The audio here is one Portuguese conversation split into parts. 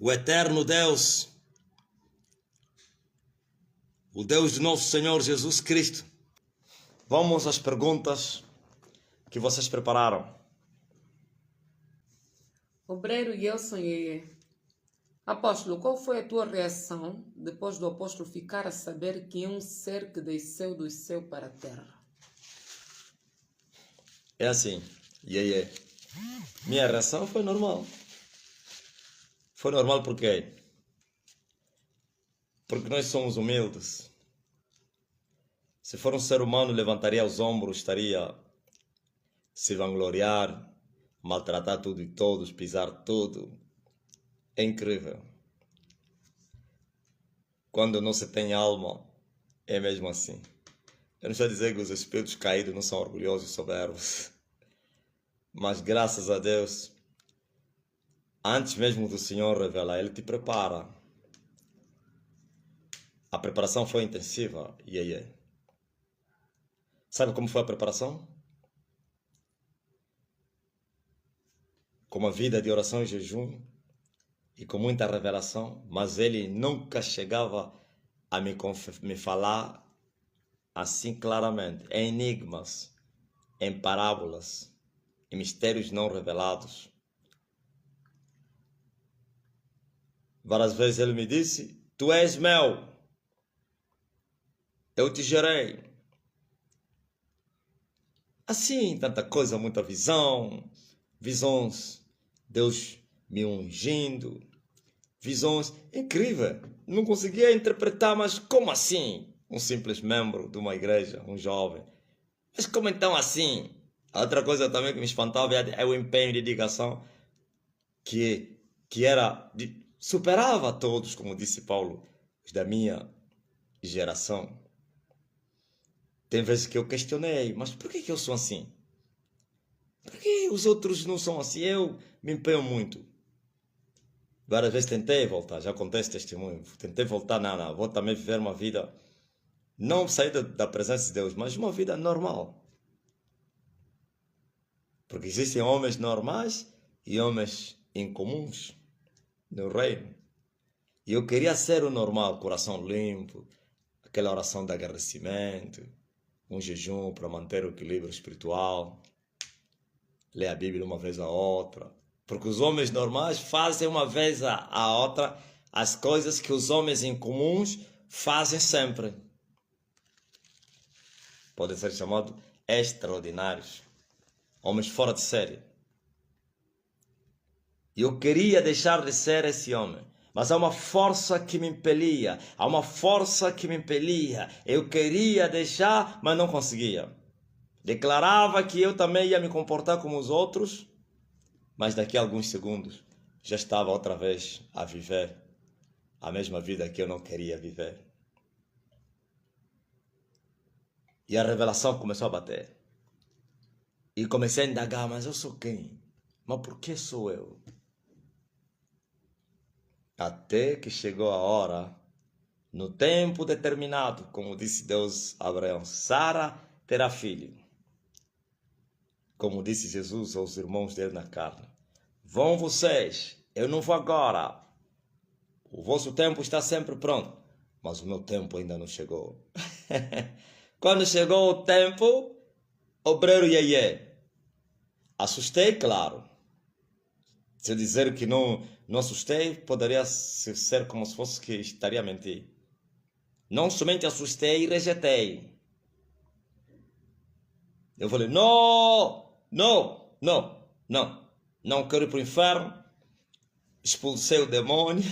o eterno Deus, o Deus de nosso Senhor Jesus Cristo. Vamos às perguntas que vocês prepararam. Obreiro Yelson Yeye. Apóstolo, qual foi a tua reação depois do apóstolo ficar a saber que um ser que desceu do céu para a terra? É assim, Yeye. Minha reação foi normal. Foi normal por quê? Porque nós somos humildes. Se for um ser humano, levantaria os ombros, estaria se vangloriar, maltratar tudo e todos, pisar tudo. É incrível. Quando não se tem alma, é mesmo assim. Eu não estou a dizer que os espíritos caídos não são orgulhosos e soberbos. Mas graças a Deus, antes mesmo do Senhor revelar, Ele te prepara. A preparação foi intensiva. Sabe como foi a preparação? Com uma vida de oração e jejum e com muita revelação, mas Ele nunca chegava a me falar assim claramente, em enigmas, em parábolas, em mistérios não revelados. Várias vezes Ele me disse: tu és meu, eu te gerei. Assim, tanta coisa, muita visões, Deus me ungindo, visões incríveis. Não conseguia interpretar, mas como assim? Um simples membro de uma igreja, um jovem. Mas como então assim? A outra coisa também que me espantava é o empenho de dedicação que superava a todos, como disse Paulo, os da minha geração. Tem vezes que eu questionei, mas por que eu sou assim? Por que os outros não são assim? Eu me empenho muito. Várias vezes tentei voltar, já contei esse testemunho. Tentei voltar, não, vou também viver uma vida, não sair da presença de Deus, mas uma vida normal. Porque existem homens normais e homens incomuns no reino. E eu queria ser o normal, coração limpo, aquela oração de agradecimento, um jejum para manter o equilíbrio espiritual, ler a Bíblia uma vez a outra. Porque os homens normais fazem uma vez a outra as coisas que os homens incomuns fazem sempre. Podem ser chamados extraordinários, homens fora de série. E eu queria deixar de ser esse homem. Mas há uma força que me impelia. Eu queria deixar, mas não conseguia. Declarava que eu também ia me comportar como os outros, mas daqui a alguns segundos já estava outra vez a viver a mesma vida que eu não queria viver. E a revelação começou a bater. E comecei a indagar, mas eu sou quem? Mas por que sou eu? Até que chegou a hora, no tempo determinado, como disse Deus a Abraão, Sara terá filho. Como disse Jesus aos irmãos dele na carne, vão vocês, eu não vou agora. O vosso tempo está sempre pronto, mas o meu tempo ainda não chegou. Quando chegou o tempo, obreiro Yeye, assustei, claro. Se eu dizer que não assustei, poderia ser como se fosse que estaria a mentir. Não somente assustei e rejeitei. Eu falei, não quero ir para o inferno. Expulsei o demônio.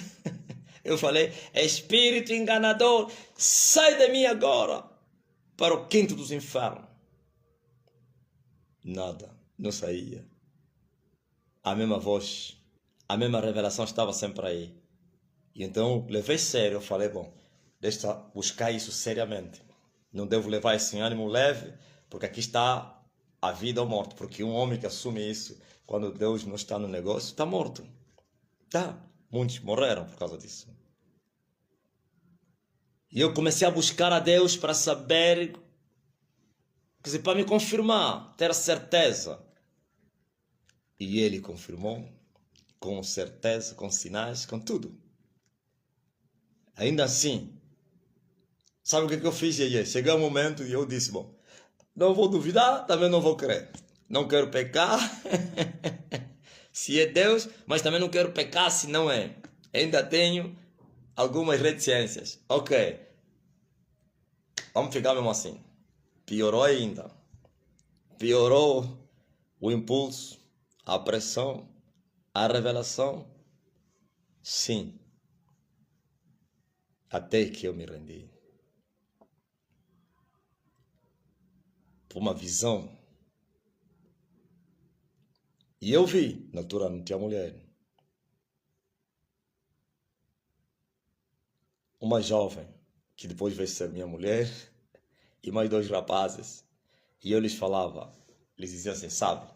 Eu falei, espírito enganador, sai de mim agora para o quinto dos infernos. Nada, não saía. A mesma voz, a mesma revelação estava sempre aí. E então levei sério, eu falei, bom, deixa eu buscar isso seriamente. Não devo levar isso em ânimo leve, porque aqui está a vida ou morte. Porque um homem que assume isso, quando Deus não está no negócio, está morto. Tá, muitos morreram por causa disso. E eu comecei a buscar a Deus para saber, quer dizer, para me confirmar, ter certeza. E Ele confirmou. com certeza, com sinais, com tudo. Ainda assim, sabe o que eu fiz, Yeye? Chegou um momento e eu disse, bom, não vou duvidar, também não vou crer. Não quero pecar, se é Deus, mas também não quero pecar se não é. Ainda tenho algumas reticências. Ok, vamos ficar mesmo assim. Piorou ainda. Piorou o impulso, a pressão, a revelação. Sim. Até que eu me rendi. Por uma visão. E eu vi, na altura não tinha mulher. Uma jovem, que depois veio ser minha mulher, e mais 2 rapazes. E eu lhes falava, eles diziam assim, sabe,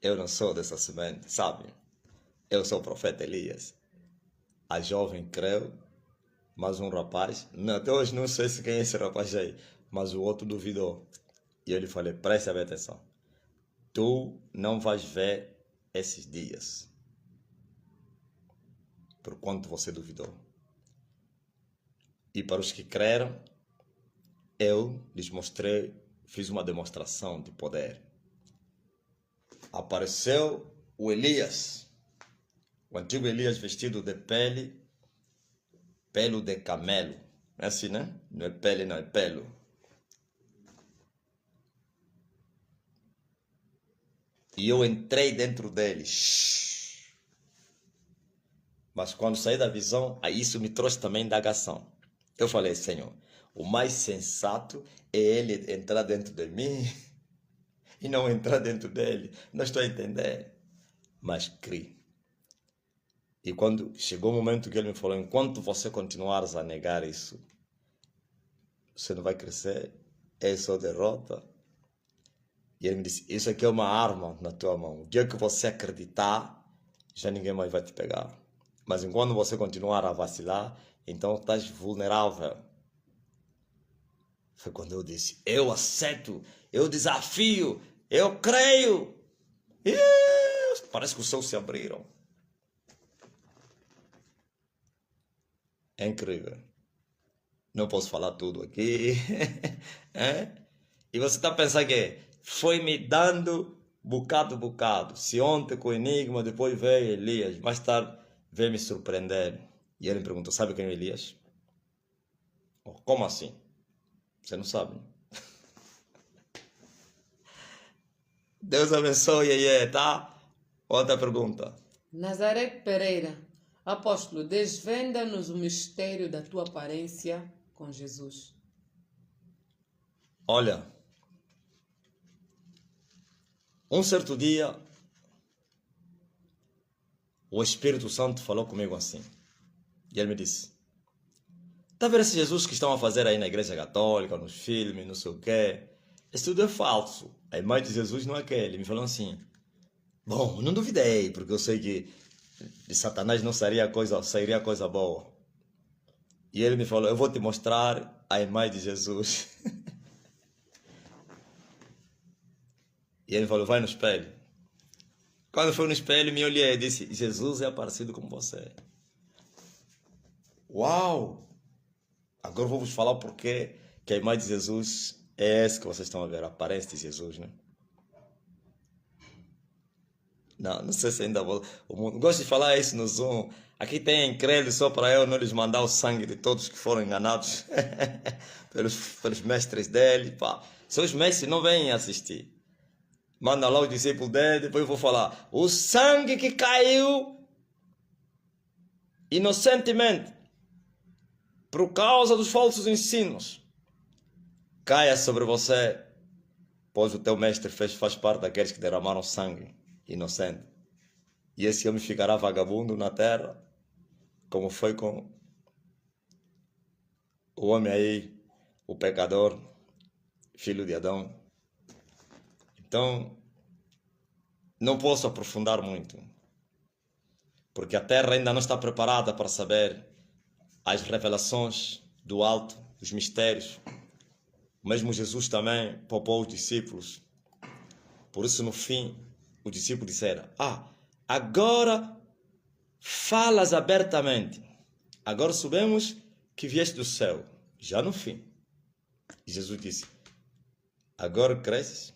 eu não sou dessa semente, sabe? Eu sou o profeta Elias. A jovem creu, mas um rapaz, até hoje não sei se quem é esse rapaz aí, mas o outro duvidou. E eu lhe falei, preste bem atenção. Tu não vais ver esses dias. Por quanto você duvidou. E para os que creram, eu lhes mostrei, fiz uma demonstração de poder. Apareceu o Elias, o antigo Elias vestido de pelo de camelo. É assim, né? Não é pele, não é pelo. E eu entrei dentro deles. Mas quando saí da visão, aí isso me trouxe também indagação. Eu falei, Senhor, o mais sensato é ele entrar dentro de mim e não entrar dentro dele. Não estou a entender. Mas criei. E quando chegou o momento que ele me falou, enquanto você continuares a negar isso, você não vai crescer, é só derrota. E ele me disse, isso aqui é uma arma na tua mão. O dia que você acreditar, já ninguém mais vai te pegar. Mas enquanto você continuar a vacilar, então estás vulnerável. Foi quando eu disse, eu aceito, eu desafio, eu creio. Parece que os céus se abriram. É incrível. Não posso falar tudo aqui. É? E você está pensando que foi me dando bocado a bocado. Se ontem com o enigma, depois veio Elias, mais tarde veio me surpreender. E ele me perguntou, sabe quem é Elias? Oh, como assim? Você não sabe? Deus abençoe, tá? Outra pergunta. Nazaré Pereira, apóstolo, desvenda-nos o mistério da tua aparência com Jesus. Olha, um certo dia, o Espírito Santo falou comigo assim. E ele me disse, tá vendo esse Jesus que estão a fazer aí na igreja católica, nos filmes, não sei o quê? Isso tudo é falso. A imagem de Jesus não é aquele. Ele me falou assim, bom, não duvidei, porque eu sei que de Satanás não sairia coisa boa. E ele me falou, eu vou te mostrar a imagem de Jesus. E ele falou, vai no espelho. Quando foi no espelho, me olhei e disse, Jesus é parecido com você. Uau! Agora vou vos falar o porquê que a imagem de Jesus é essa que vocês estão a ver, a aparência de Jesus, né? Não sei se ainda vou. Gosto de falar isso no Zoom. Aqui tem incrédulos só para eu não lhes mandar o sangue de todos que foram enganados pelos mestres dele. Pá. Seus mestres não vêm assistir. Manda lá os discípulos dele, depois eu vou falar. O sangue que caiu inocentemente por causa dos falsos ensinos caia sobre você, pois o teu mestre faz parte daqueles que derramaram sangue inocente. E esse homem ficará vagabundo na terra, como foi com o homem aí, o pecador, filho de Adão. Então, não posso aprofundar muito, porque a terra ainda não está preparada para saber as revelações do alto, os mistérios. Mesmo Jesus também poupou os discípulos. Por isso, no fim, os discípulos disseram, agora falas abertamente. Agora sabemos que vieste do céu, já no fim. Jesus disse, agora cresces?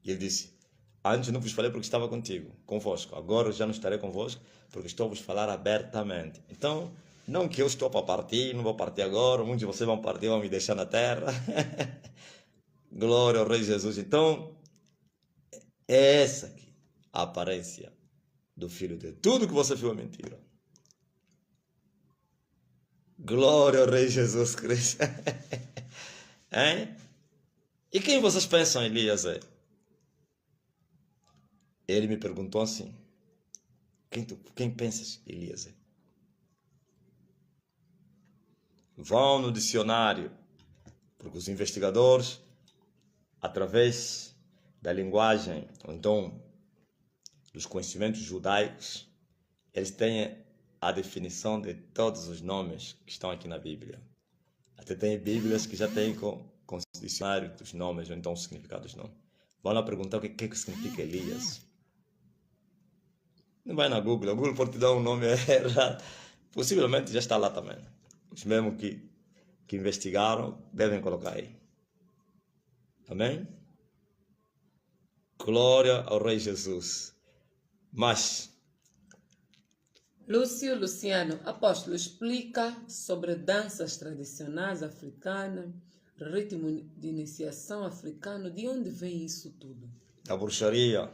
E ele disse, antes não vos falei porque estava convosco. Agora já não estarei convosco porque estou a vos falar abertamente. Então, não que eu estou para partir, não vou partir agora, muitos de vocês vão partir, vão me deixar na terra. Glória ao Rei Jesus. Então, é essa aqui a aparência do Filho de Deus. Tudo que você viu é mentira. Glória ao Rei Jesus Cristo. Hein? E quem vocês pensam, Elias? Ele me perguntou assim, quem pensas, Elias? Vão no dicionário, porque os investigadores, através da linguagem, ou então dos conhecimentos judaicos, eles têm a definição de todos os nomes que estão aqui na Bíblia. Até tem Bíblias que já têm com o dicionário dos nomes, ou então o significado dos nomes. Vão lá perguntar o que significa Elias. Não vai na Google, a Google pode te dar um nome errado. Possivelmente já está lá também. Os mesmos que investigaram devem colocar aí. Amém? Glória ao Rei Jesus. Mas Lúcio Luciano, apóstolo, explica sobre danças tradicionais africanas, ritmo de iniciação africano, de onde vem isso tudo? a bruxaria,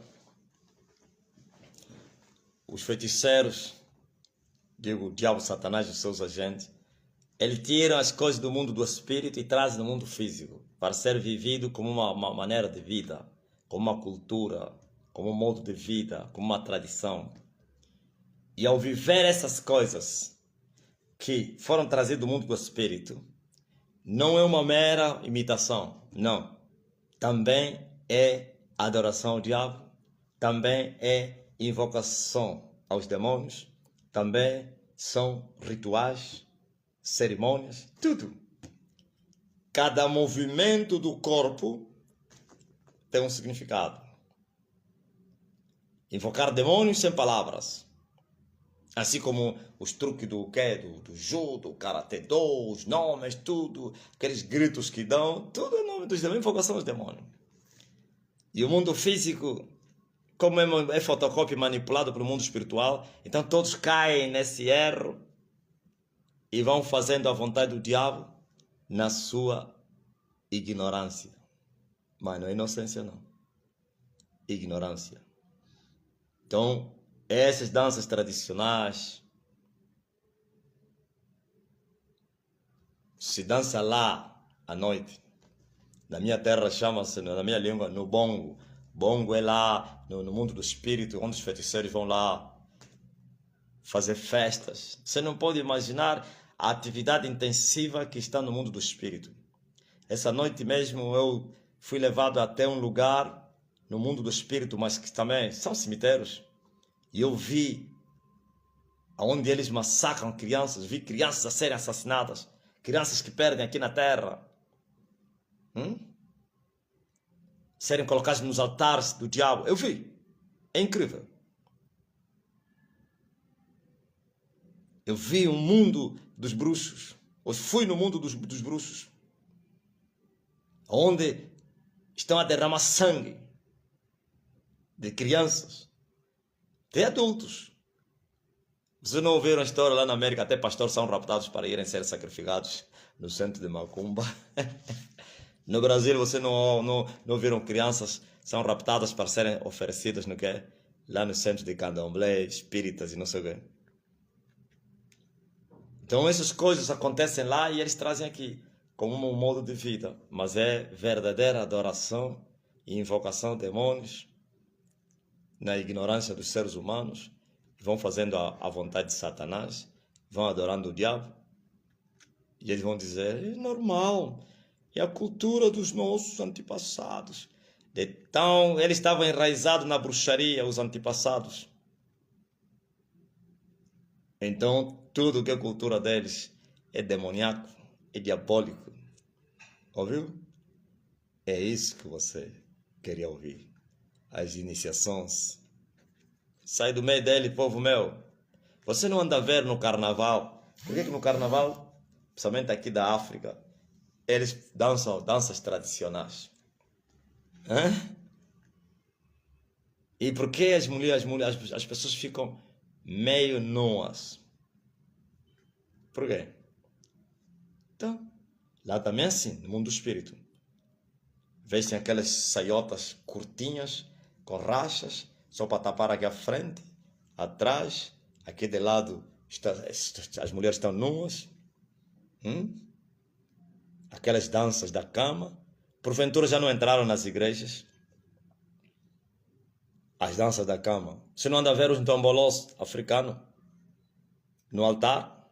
os feiticeiros, digo, o diabo, Satanás e os seus agentes, eles tiram as coisas do mundo do espírito e trazem no mundo físico para ser vivido como uma maneira de vida, como uma cultura, como um modo de vida, como uma tradição. E ao viver essas coisas que foram trazidas do mundo do espírito, não é uma mera imitação, não. Também é adoração ao diabo, também é invocação aos demônios, também são rituais, cerimônias, tudo. Cada movimento do corpo tem um significado. Invocar demônios sem palavras. Assim como os truques do judo, do karatê-do, os nomes, tudo, aqueles gritos que dão, tudo é nome dos demônios, invocação aos demônios. E o mundo físico, como é fotocópia manipulado pelo mundo espiritual, então todos caem nesse erro e vão fazendo a vontade do diabo na sua ignorância. Mas não é inocência, não. Ignorância. Então, essas danças tradicionais se dança lá à noite. Na minha terra chama-se, na minha língua, no bongo. Bongo é lá no mundo do espírito, onde os feiticeiros vão lá fazer festas. Você não pode imaginar a atividade intensiva que está no mundo do espírito. Essa noite mesmo eu fui levado até um lugar no mundo do espírito, mas que também são cemitérios. E eu vi onde eles massacram crianças, vi crianças a serem assassinadas, crianças que perdem aqui na terra, serem colocadas nos altares do diabo. Eu vi, é incrível. Eu vi um mundo dos bruxos, ou fui no mundo dos bruxos, onde estão a derramar sangue de crianças, de adultos. Vocês não ouviram a história lá na América, até pastores são raptados para irem ser sacrificados no centro de Macumba. No Brasil, vocês não viram crianças são raptadas para serem oferecidas no quê? Lá no centro de candomblé, espíritas e não sei o quê. Então essas coisas acontecem lá e eles trazem aqui como um modo de vida. Mas é verdadeira adoração e invocação a demônios na ignorância dos seres humanos. Vão fazendo a vontade de Satanás, vão adorando o diabo, e eles vão dizer, é normal, é a cultura dos nossos antepassados. Então, eles estavam enraizados na bruxaria, os antepassados. Então, tudo que é cultura deles é demoníaco, é diabólico. Ouviu? É isso que você queria ouvir. As iniciações Sai do meio dele, povo meu. Você não anda a ver no carnaval. Por que no carnaval, principalmente aqui da África, eles dançam danças tradicionais? Hã? E por que as pessoas ficam meio nuas? Por quê? Então, lá também é assim, no mundo do espírito. Vestem aquelas saiotas curtinhas, com rachas, só para tapar aqui à frente, atrás, aqui de lado, as mulheres estão nuas. Aquelas danças da cama. Porventura já não entraram nas igrejas? As danças da cama. Você não anda a ver os ntombolós africanos no altar?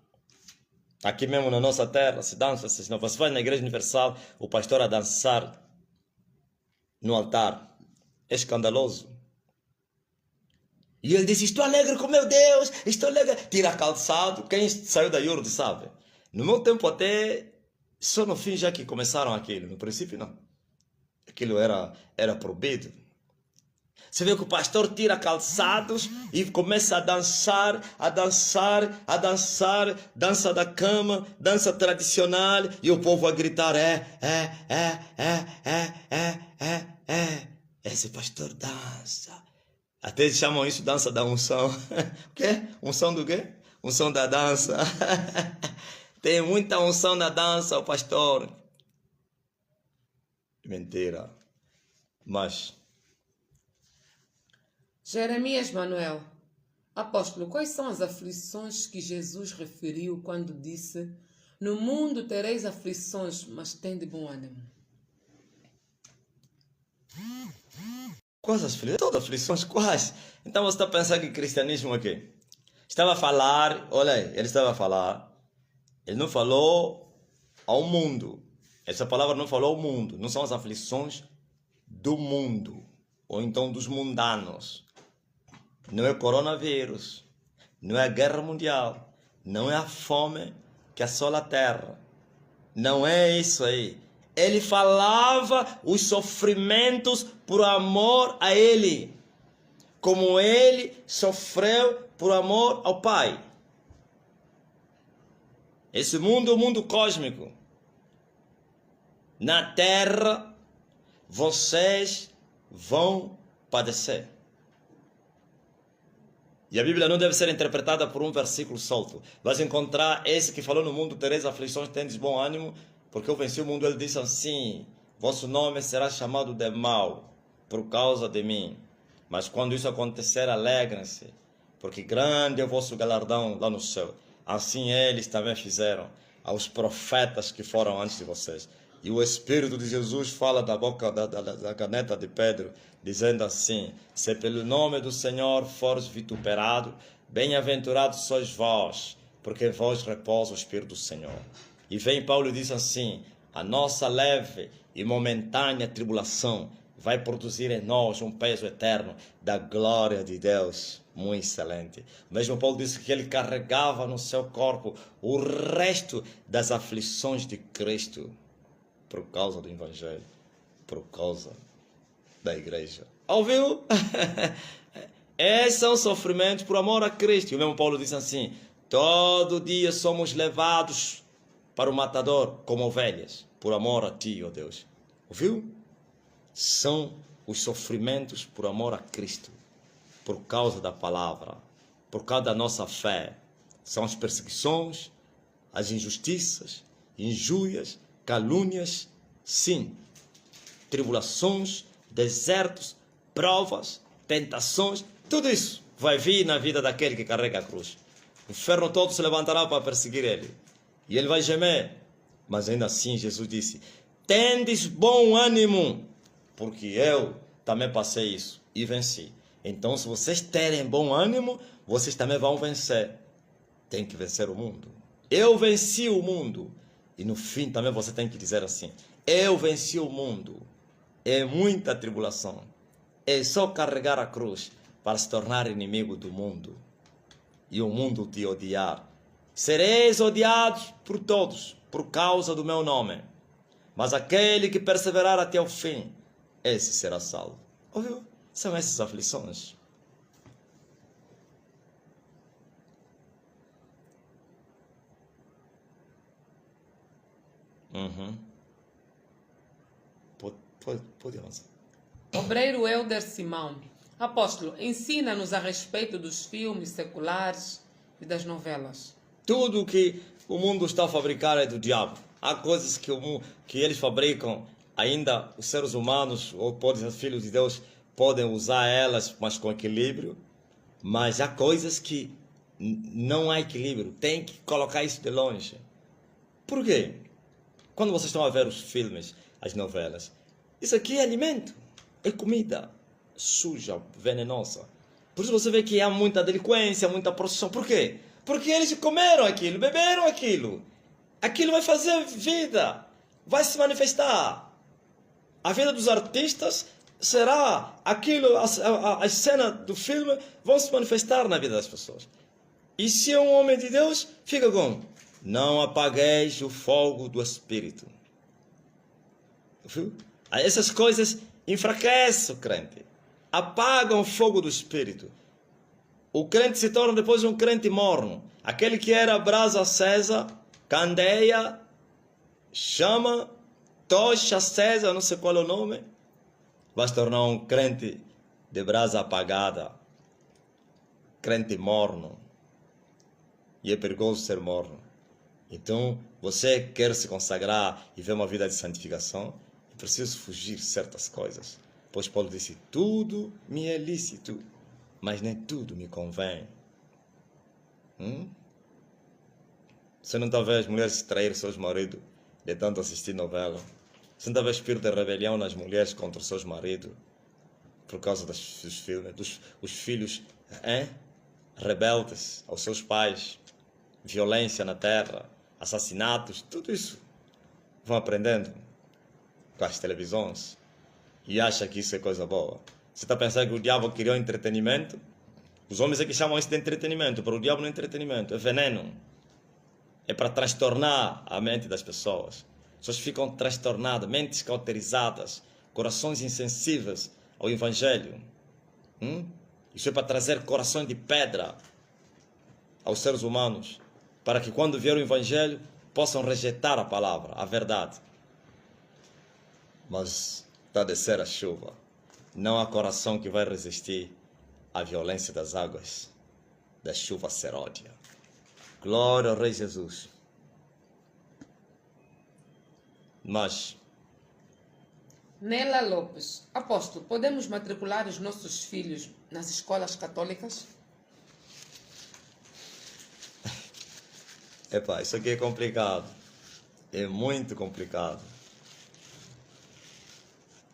Aqui mesmo na nossa terra se dança. Você vai na igreja universal, o pastor a dançar no altar. É escandaloso. E ele disse, estou alegre com meu Deus, estou alegre. Tira calçado. Quem saiu da Yurd sabe. No meu tempo até, só no fim já que começaram aquilo. No princípio não. Aquilo era proibido. Você vê que o pastor tira calçados e começa a dançar, dança da cama, dança tradicional, e o povo a gritar, esse pastor dança. Até eles chamam isso dança da unção. O quê? Unção do quê? Unção da dança. Tem muita unção na dança, o pastor. Mentira. Mas Jeremias Manuel, apóstolo, quais são as aflições que Jesus referiu quando disse: no mundo tereis aflições, mas tende bom ânimo? quais as aflições? Todas as aflições, quais? Então você está pensando que cristianismo é o quê? Estava a falar, olha aí, ele estava a falar, ele não falou ao mundo. Essa palavra não falou ao mundo, não são as aflições do mundo, ou então dos mundanos. Não é o coronavírus, não é a guerra mundial, não é a fome que assola a terra. Não é isso aí. Ele falava os sofrimentos por amor a ele, como ele sofreu por amor ao Pai. Esse mundo é um mundo cósmico. Na terra, vocês vão padecer. E a Bíblia não deve ser interpretada por um versículo solto. Vais encontrar esse que falou no mundo, tereis aflições, tendes bom ânimo, porque eu venci o mundo. Ele disse assim, vosso nome será chamado de mau, por causa de mim. Mas quando isso acontecer, alegrem-se, porque grande é o vosso galardão lá no céu. Assim eles também fizeram aos profetas que foram antes de vocês. E o Espírito de Jesus fala da boca da caneta de Pedro, dizendo assim, se pelo nome do Senhor fores vituperado, bem-aventurados sois vós, porque em vós repousa o Espírito do Senhor. E vem Paulo e diz assim, a nossa leve e momentânea tribulação vai produzir em nós um peso eterno da glória de Deus, muito excelente. Mesmo Paulo disse que ele carregava no seu corpo o resto das aflições de Cristo, por causa do Evangelho, por causa da igreja. Ouviu? Esses são sofrimentos por amor a Cristo. E o mesmo Paulo diz assim, todo dia somos levados para o matador como ovelhas, por amor a ti, ó Deus. Ouviu? São os sofrimentos por amor a Cristo, por causa da palavra, por causa da nossa fé. São as perseguições, as injustiças, injúrias, calúnias, sim, tribulações, desertos, provas, tentações, tudo isso vai vir na vida daquele que carrega a cruz. O inferno todo se levantará para perseguir ele, e ele vai gemer, mas ainda assim Jesus disse, tendes bom ânimo, porque eu também passei isso e venci. Então se vocês terem bom ânimo, vocês também vão vencer. Tem que vencer o mundo. Eu venci o mundo. E no fim também você tem que dizer assim, eu venci o mundo. É muita tribulação. É só carregar a cruz para se tornar inimigo do mundo. E o mundo te odiar. Sereis odiados por todos, por causa do meu nome. Mas aquele que perseverar até o fim, esse será salvo. Ouviu? São essas aflições. Uhum. Pode avançar. Obreiro Helder Simão. Apóstolo, ensina-nos a respeito dos filmes seculares e das novelas. Tudo que o mundo está a fabricar é do diabo. Há coisas que eles fabricam, ainda os seres humanos, ou podem, os filhos de Deus, podem usar elas, mas com equilíbrio. Mas há coisas que não há equilíbrio. Tem que colocar isso de longe. Por quê? Quando vocês estão a ver os filmes, as novelas, isso aqui é alimento, é comida suja, venenosa. Por isso você vê que há muita delinquência, muita prostituição. Por quê? Porque eles comeram aquilo, beberam aquilo. Aquilo vai fazer vida, vai se manifestar. A vida dos artistas será aquilo, as cenas do filme vão se manifestar na vida das pessoas. E se é um homem de Deus, fica com: não apagueis o fogo do Espírito. Viu? Essas coisas enfraquecem o crente, apagam o fogo do Espírito. O crente se torna depois um crente morno. Aquele que era brasa acesa, candeia, chama, tocha acesa, não sei qual é o nome, vai se tornar um crente de brasa apagada, crente morno. E é perigoso ser morno. Então, você quer se consagrar e ver uma vida de santificação, é preciso fugir de certas coisas. Pois Paulo disse: tudo me é lícito, mas nem tudo me convém. Você não está a ver as mulheres trair seus maridos de tanto assistir novela? Você não está a ver espírito de rebelião nas mulheres contra os seus maridos por causa dos filmes, os filhos rebeldes aos seus pais, violência na terra, assassinatos, tudo isso vão aprendendo com as televisões e acha que isso é coisa boa. Você está pensando que o diabo criou entretenimento? Os homens é que chamam isso de entretenimento, para o diabo não é entretenimento, é veneno. É para transtornar a mente das pessoas. As pessoas ficam transtornadas, mentes cauterizadas, corações insensíveis ao Evangelho. Isso é para trazer corações de pedra aos seres humanos, para que quando vier o Evangelho possam rejeitar a palavra, a verdade. Mas está a descer a chuva. Não há coração que vai resistir à violência das águas, da chuva seródia. Glória ao Rei Jesus. Mas Nela Lopes. Apóstolo, podemos matricular os nossos filhos nas escolas católicas? Isso aqui é complicado. É muito complicado.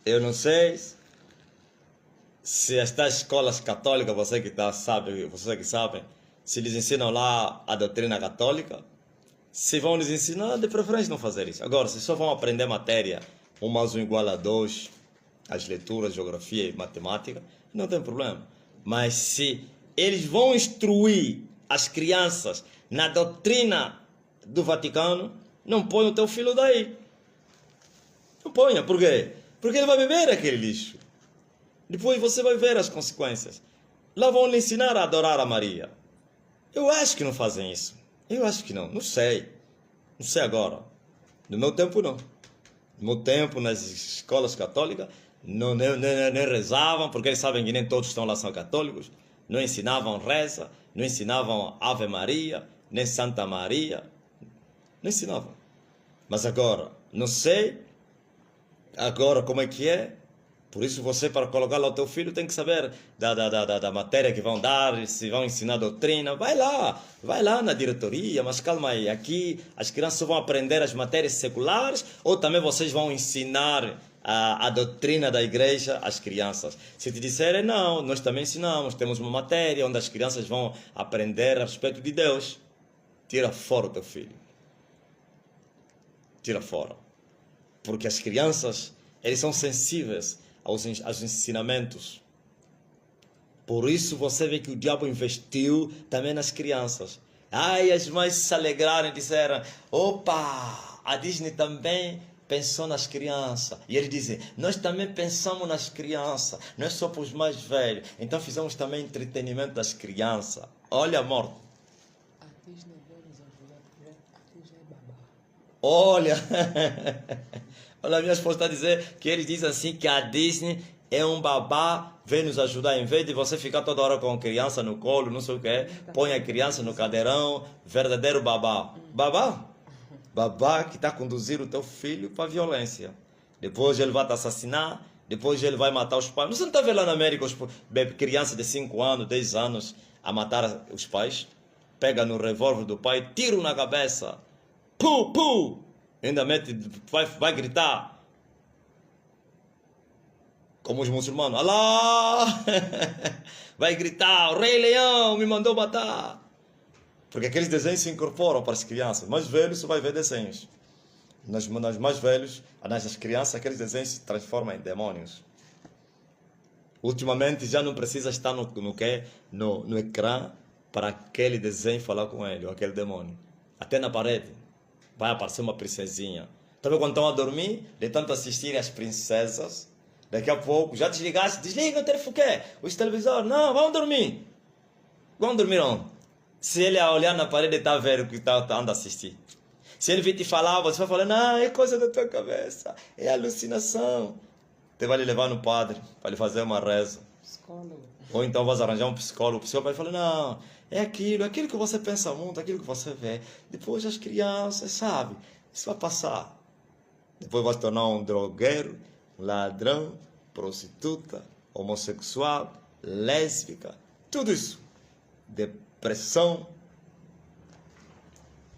Eu não sei se estas escolas católicas, você que sabe, se eles ensinam lá a doutrina católica, se vão lhes ensinar, de preferência não fazer isso. Agora, se só vão aprender matéria, 1 mais 1 igual a 2, as leituras, geografia e matemática, não tem problema. Mas se eles vão instruir as crianças na doutrina do Vaticano, não ponha o teu filho daí. Não ponha, por quê? Porque ele vai beber aquele lixo. Depois você vai ver as consequências. Lá vão lhe ensinar a adorar a Maria. Eu acho que não fazem isso. Eu acho que não. Não sei. Não sei agora. No meu tempo, não. No meu tempo, nas escolas católicas, nem rezavam, porque eles sabem que nem todos estão lá são católicos. Não ensinavam reza, não ensinavam Ave Maria, nem Santa Maria. Não ensinavam. Mas agora, não sei agora como é que é. Por isso você, para colocar lá o teu filho, tem que saber da matéria que vão dar, se vão ensinar doutrina. Vai lá na diretoria, mas calma aí, aqui as crianças só vão aprender as matérias seculares ou também vocês vão ensinar a doutrina da igreja às crianças? Se te disserem não, nós também ensinamos, temos uma matéria onde as crianças vão aprender a respeito de Deus, tira fora o teu filho. Tira fora. Porque as crianças, eles são sensíveis aos ensinamentos. Por isso você vê que o diabo investiu também nas crianças. As mães se alegraram e disseram: opa, a Disney também pensou nas crianças. E eles dizem: nós também pensamos nas crianças, não é só para os mais velhos. Então fizemos também entretenimento das crianças. Olha a morte. A Disney vai nos ajudar, porque a Disney é babá. Olha, olha, a minha esposa está a dizer que eles dizem assim que a Disney é um babá, vem nos ajudar, em vez de você ficar toda hora com a criança no colo, não sei o que, põe a criança no cadeirão, verdadeiro babá. Babá? Babá que está a conduzir o teu filho para a violência. Depois ele vai te assassinar, depois ele vai matar os pais. Você não está vendo lá na América crianças de 5 anos, 10 anos a matar os pais? Pega no revólver do pai, tiro na cabeça. Pu, pu! Ainda mete, vai gritar. Como os muçulmanos. Alá! Vai gritar, o Rei Leão me mandou matar. Porque aqueles desenhos se incorporam para as crianças. Mais velhos, você vai ver desenhos. Nas mais velhos, nas crianças, aqueles desenhos se transformam em demônios. Ultimamente já não precisa estar no ecrã para aquele desenho falar com ele, ou aquele demônio. Até na parede vai aparecer uma princesinha. Também quando estão a dormir, de tanto assistirem as princesas, daqui a pouco, já desligaste, desliga o telefone, os televisores, não, vamos dormir. Vamos dormir onde? Se ele a olhar na parede, está a ver o que está a assistir. Se ele vir te falar, você vai falar, não, é coisa da tua cabeça, é alucinação. Você vai lhe levar no padre, para lhe fazer uma reza. Psicólogo. Ou então vai arranjar um psicólogo. O psicólogo vai falar, não, é aquilo que você pensa muito, aquilo que você vê. Depois as crianças, sabe, isso vai passar. Depois vai se tornar um drogueiro, um ladrão, prostituta, homossexual, lésbica, tudo isso. Depressão,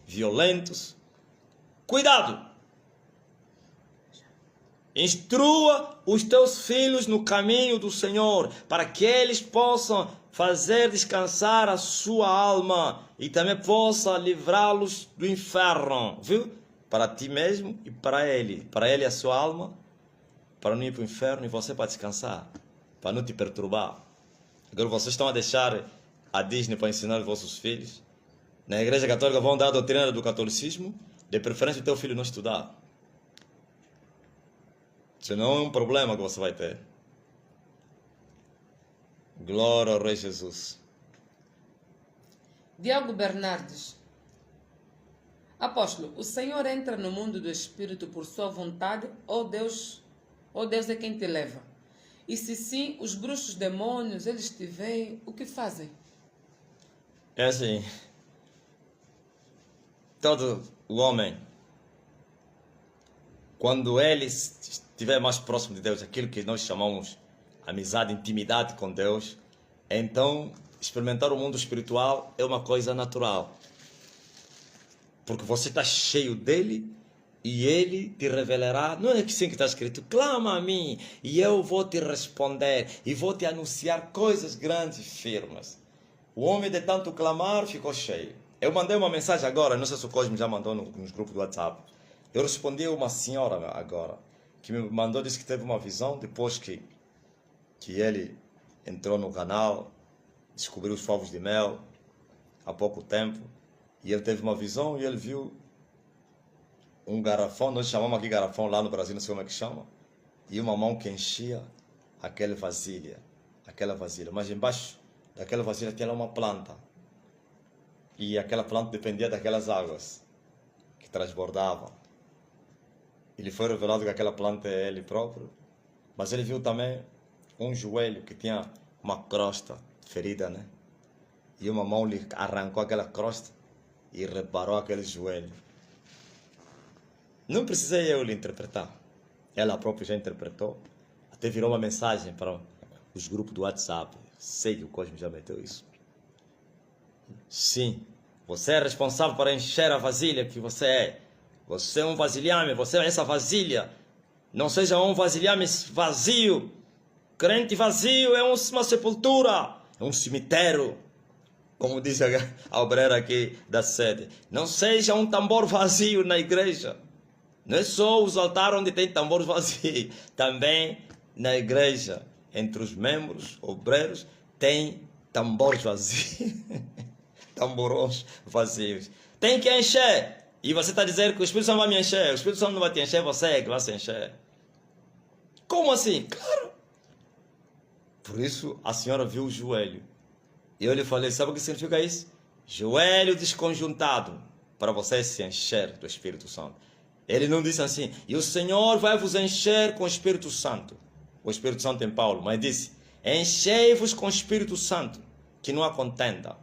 violentos. Cuidado! Instrua os teus filhos no caminho do Senhor, para que eles possam fazer descansar a sua alma e também possa livrá-los do inferno, viu? Para ti mesmo e para ele a sua alma, para não ir para o inferno e você para descansar, para não te perturbar. Agora vocês estão a deixar a Disney para ensinar os vossos filhos. Na igreja católica vão dar a doutrina do catolicismo, de preferência o teu filho não estudar. Senão é um problema que você vai ter. Glória ao Rei Jesus. Diogo Bernardes. Apóstolo, o Senhor entra no mundo do Espírito por sua vontade ou Deus é quem te leva? E se sim, os bruxos demônios, eles te veem, o que fazem? É assim. Todo o homem, quando ele estiver mais próximo de Deus, aquilo que nós chamamos amizade, intimidade com Deus, então experimentar o mundo espiritual é uma coisa natural. Porque você está cheio dele e ele te revelará. Não é assim que está escrito: clama a mim e eu vou te responder e vou te anunciar coisas grandes e firmes. O homem de tanto clamar ficou cheio. Eu mandei uma mensagem agora, não sei se o Cosme já mandou nos grupos do WhatsApp. Eu respondi a uma senhora agora, que me mandou, disse que teve uma visão depois que ele entrou no canal, descobriu os favos de mel há pouco tempo, e ele teve uma visão e ele viu um garrafão, nós chamamos aqui garrafão, lá no Brasil não sei como é que chama, e uma mão que enchia aquela vasilha, mas embaixo daquela vasilha tinha lá uma planta, e aquela planta dependia daquelas águas que transbordavam. Ele foi revelado que aquela planta é ele próprio, mas ele viu também um joelho que tinha uma crosta ferida, né? E uma mão lhe arrancou aquela crosta e reparou aquele joelho. Não precisei eu lhe interpretar. Ela própria já interpretou. Até virou uma mensagem para os grupos do WhatsApp. Sei que o Cosme já meteu isso. Sim, você é responsável por encher a vasilha que você é. Você é um vasilhame, você é essa vasilha. Não seja um vasilhame vazio. Crente vazio é uma sepultura, é um cemitério. Como diz a obreira aqui da sede. Não seja um tambor vazio na igreja. Não é só os altares onde tem tambores vazios. Também na igreja, entre os membros, obreiros, tem tambores vazios. Tamborões vazios. Tem que encher. E você está dizendo que o Espírito Santo vai me encher. O Espírito Santo não vai te encher, você é que vai se encher. Como assim? Claro. Por isso a senhora viu o joelho. E eu lhe falei, sabe o que significa isso? Joelho desconjuntado. para você se encher do Espírito Santo. Ele não disse assim, e o Senhor vai vos encher com o Espírito Santo. O Espírito Santo em Paulo, mas disse, enchei-vos com o Espírito Santo, que não há contenda,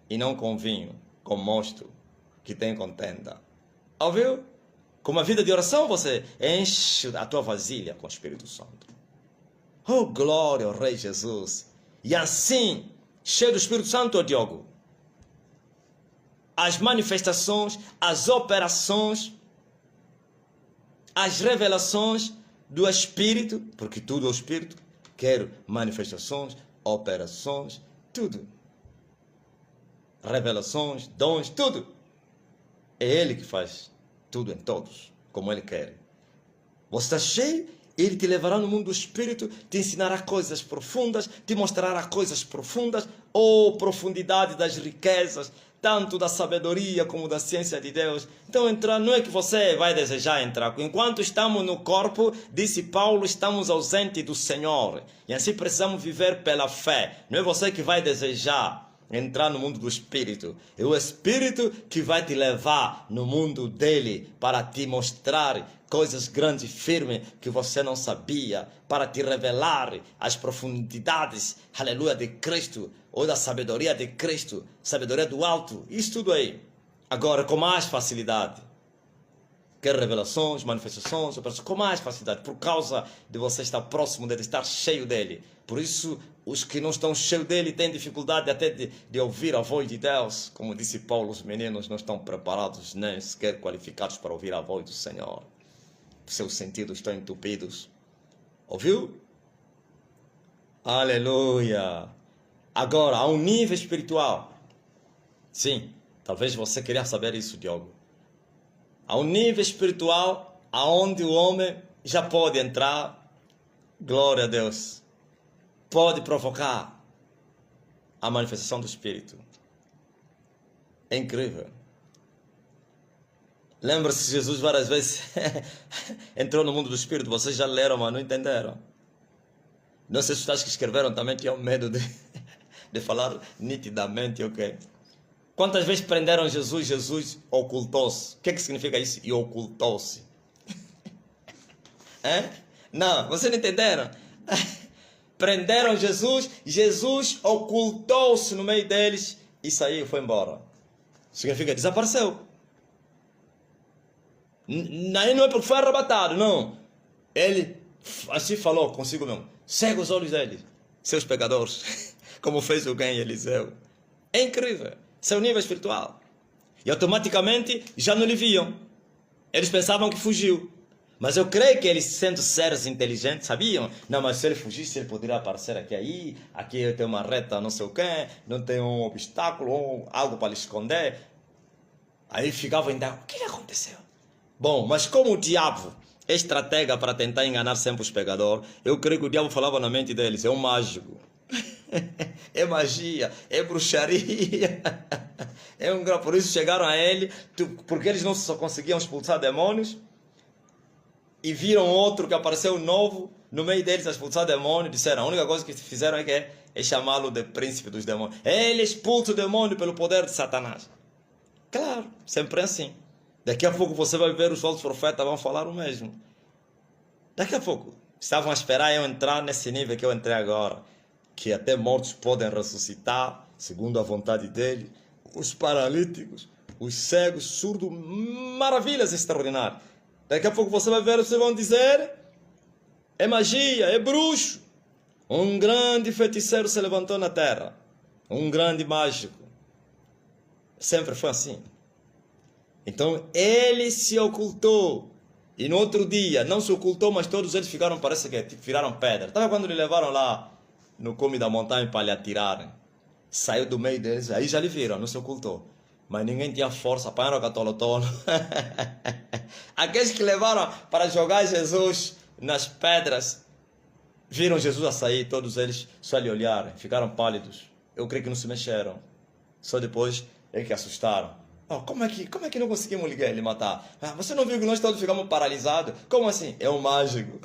e não com vinho, com mosto, que tem contenda. Ouviu? Com uma vida de oração, você enche a tua vasilha com o Espírito Santo. Oh, glória ao Rei Jesus. E assim, cheio do Espírito Santo, Diogo, as manifestações, as operações, as revelações do Espírito, porque tudo é o Espírito, quero manifestações, operações, tudo. Revelações, dons, tudo. É Ele que faz tudo em todos, como Ele quer. Você está cheio, Ele te levará no mundo do Espírito, te ensinará coisas profundas, te mostrará coisas profundas, ou profundidade das riquezas, tanto da sabedoria como da ciência de Deus. Então entrar não é que você vai desejar entrar. Enquanto estamos no corpo, disse Paulo, estamos ausentes do Senhor. E assim precisamos viver pela fé. Não é você que vai desejar entrar no mundo do Espírito. É o Espírito que vai te levar no mundo dele para te mostrar coisas grandes e firmes que você não sabia, para te revelar as profundidades, aleluia, de Cristo, ou da sabedoria de Cristo, sabedoria do alto, isso tudo aí. Agora, com mais facilidade. Quer revelações, manifestações, com mais facilidade, por causa de você estar próximo dele, estar cheio dele. Por isso, os que não estão cheios dele têm dificuldade até de ouvir a voz de Deus. Como disse Paulo, os meninos não estão preparados, nem sequer qualificados para ouvir a voz do Senhor. Seus sentidos estão entupidos. Ouviu? Aleluia! Agora, a um nível espiritual. Sim, talvez você queria saber isso, Diogo. A um nível espiritual, aonde o homem já pode entrar, glória a Deus, pode provocar a manifestação do Espírito. É incrível. Lembra-se, Jesus várias vezes entrou no mundo do Espírito. Vocês já leram, mas não entenderam. Não sei se os que escreveram também tinham medo de falar nitidamente, ok? Quantas vezes prenderam Jesus? Jesus ocultou-se. O que significa isso? E ocultou-se. Não, vocês não entenderam? Prenderam Jesus, Jesus ocultou-se no meio deles e saiu, foi embora. Significa desapareceu. Aí não é porque foi arrebatado, não. Ele assim falou consigo mesmo. Cega os olhos deles, seus pecadores, como fez o quem Eliseu. É incrível. Seu nível espiritual. E automaticamente já não lhe viam. Eles pensavam que fugiu. Mas eu creio que eles, sendo seres inteligentes, sabiam. Não, mas se ele fugisse, ele poderia aparecer aqui. Aqui tem uma reta, não sei o quê. Não tem um obstáculo ou algo para lhe esconder. Aí ficavam ainda, o que aconteceu? Bom, mas como o diabo é estratega para tentar enganar sempre os pecadores, eu creio que o diabo falava na mente deles, é um mágico. É magia, é bruxaria. Por isso chegaram a ele, porque eles não só conseguiam expulsar demônios, e viram outro que apareceu novo, no meio deles a expulsar demônios, disseram, a única coisa que fizeram é chamá-lo de príncipe dos demônios. Ele expulsa o demônio pelo poder de Satanás. Claro, sempre assim. Daqui a pouco você vai ver os outros profetas vão falar o mesmo. Daqui a pouco. Estavam a esperar eu entrar nesse nível que eu entrei agora. Que até mortos podem ressuscitar, segundo a vontade dele. Os paralíticos, os cegos, surdos, maravilhas extraordinárias. Daqui a pouco você vai ver, vocês vão dizer, é magia, é bruxo. Um grande feiticeiro se levantou na terra. Um grande mágico. Sempre foi assim. Então ele se ocultou. E no outro dia, não se ocultou, mas todos eles ficaram, parece que viraram pedra. Estava quando lhe levaram lá no cume da montanha para lhe atirarem. Saiu do meio deles, aí já lhe viram, não se ocultou. Mas ninguém tinha força, apanharam o catolotolo. Aqueles que levaram para jogar Jesus nas pedras, viram Jesus a sair, todos eles só lhe olharam, ficaram pálidos. Eu creio que não se mexeram. Só depois é que assustaram. Oh, como é que não conseguimos lhe matar? Ah, você não viu que nós todos ficamos paralisados? Como assim? É um mágico.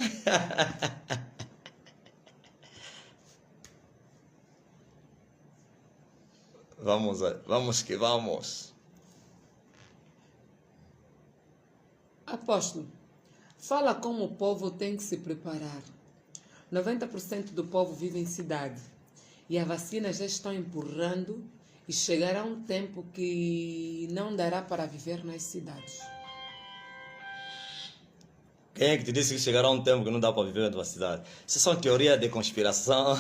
Vamos que vamos. Apóstolo, fala como o povo tem que se preparar. 90% do povo vive em cidade e a vacina já estão empurrando e chegará um tempo que não dará para viver nas cidades. Quem é que te disse que chegará um tempo que não dá para viver numa cidade? Isso são teorias de conspiração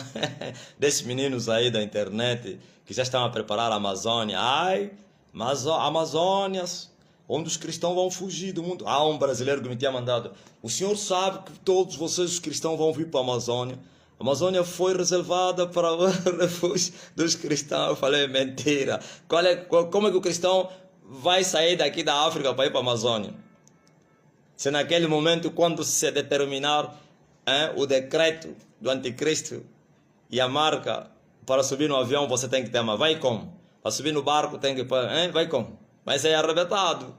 desses meninos aí da internet que já estão a preparar a Amazônia. Ai, Amazônias, onde os cristãos vão fugir do mundo. Ah, um brasileiro que me tinha mandado. O senhor sabe que todos vocês, os cristãos, vão vir para a Amazônia. A Amazônia foi reservada para o refúgio dos cristãos. Eu falei, mentira. Como é que o cristão vai sair daqui da África para ir para a Amazônia? Se naquele momento, quando se determinar o decreto do anticristo e a marca para subir no avião, você tem que ter uma. Vai como? Para subir no barco tem que... vai como? Vai ser arrebentado.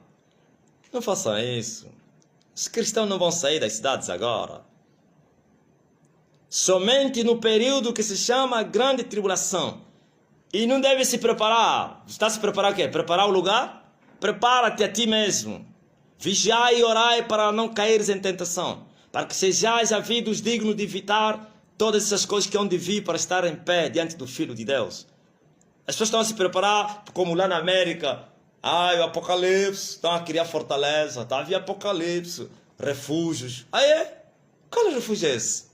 Não façam isso. Os cristãos não vão sair das cidades agora. Somente no período que se chama Grande Tribulação. E não deve se preparar. Está se preparar o quê? Preparar o lugar? Prepara-te a ti mesmo. Vigiai e orai para não caíres em tentação, para que sejais havidos dignos de evitar todas essas coisas que hão de vir para estar em pé diante do Filho de Deus. As pessoas estão a se preparar, como lá na América, o Apocalipse, estão a criar fortaleza, está a vir Apocalipse, refúgios. Qual refúgio é esse?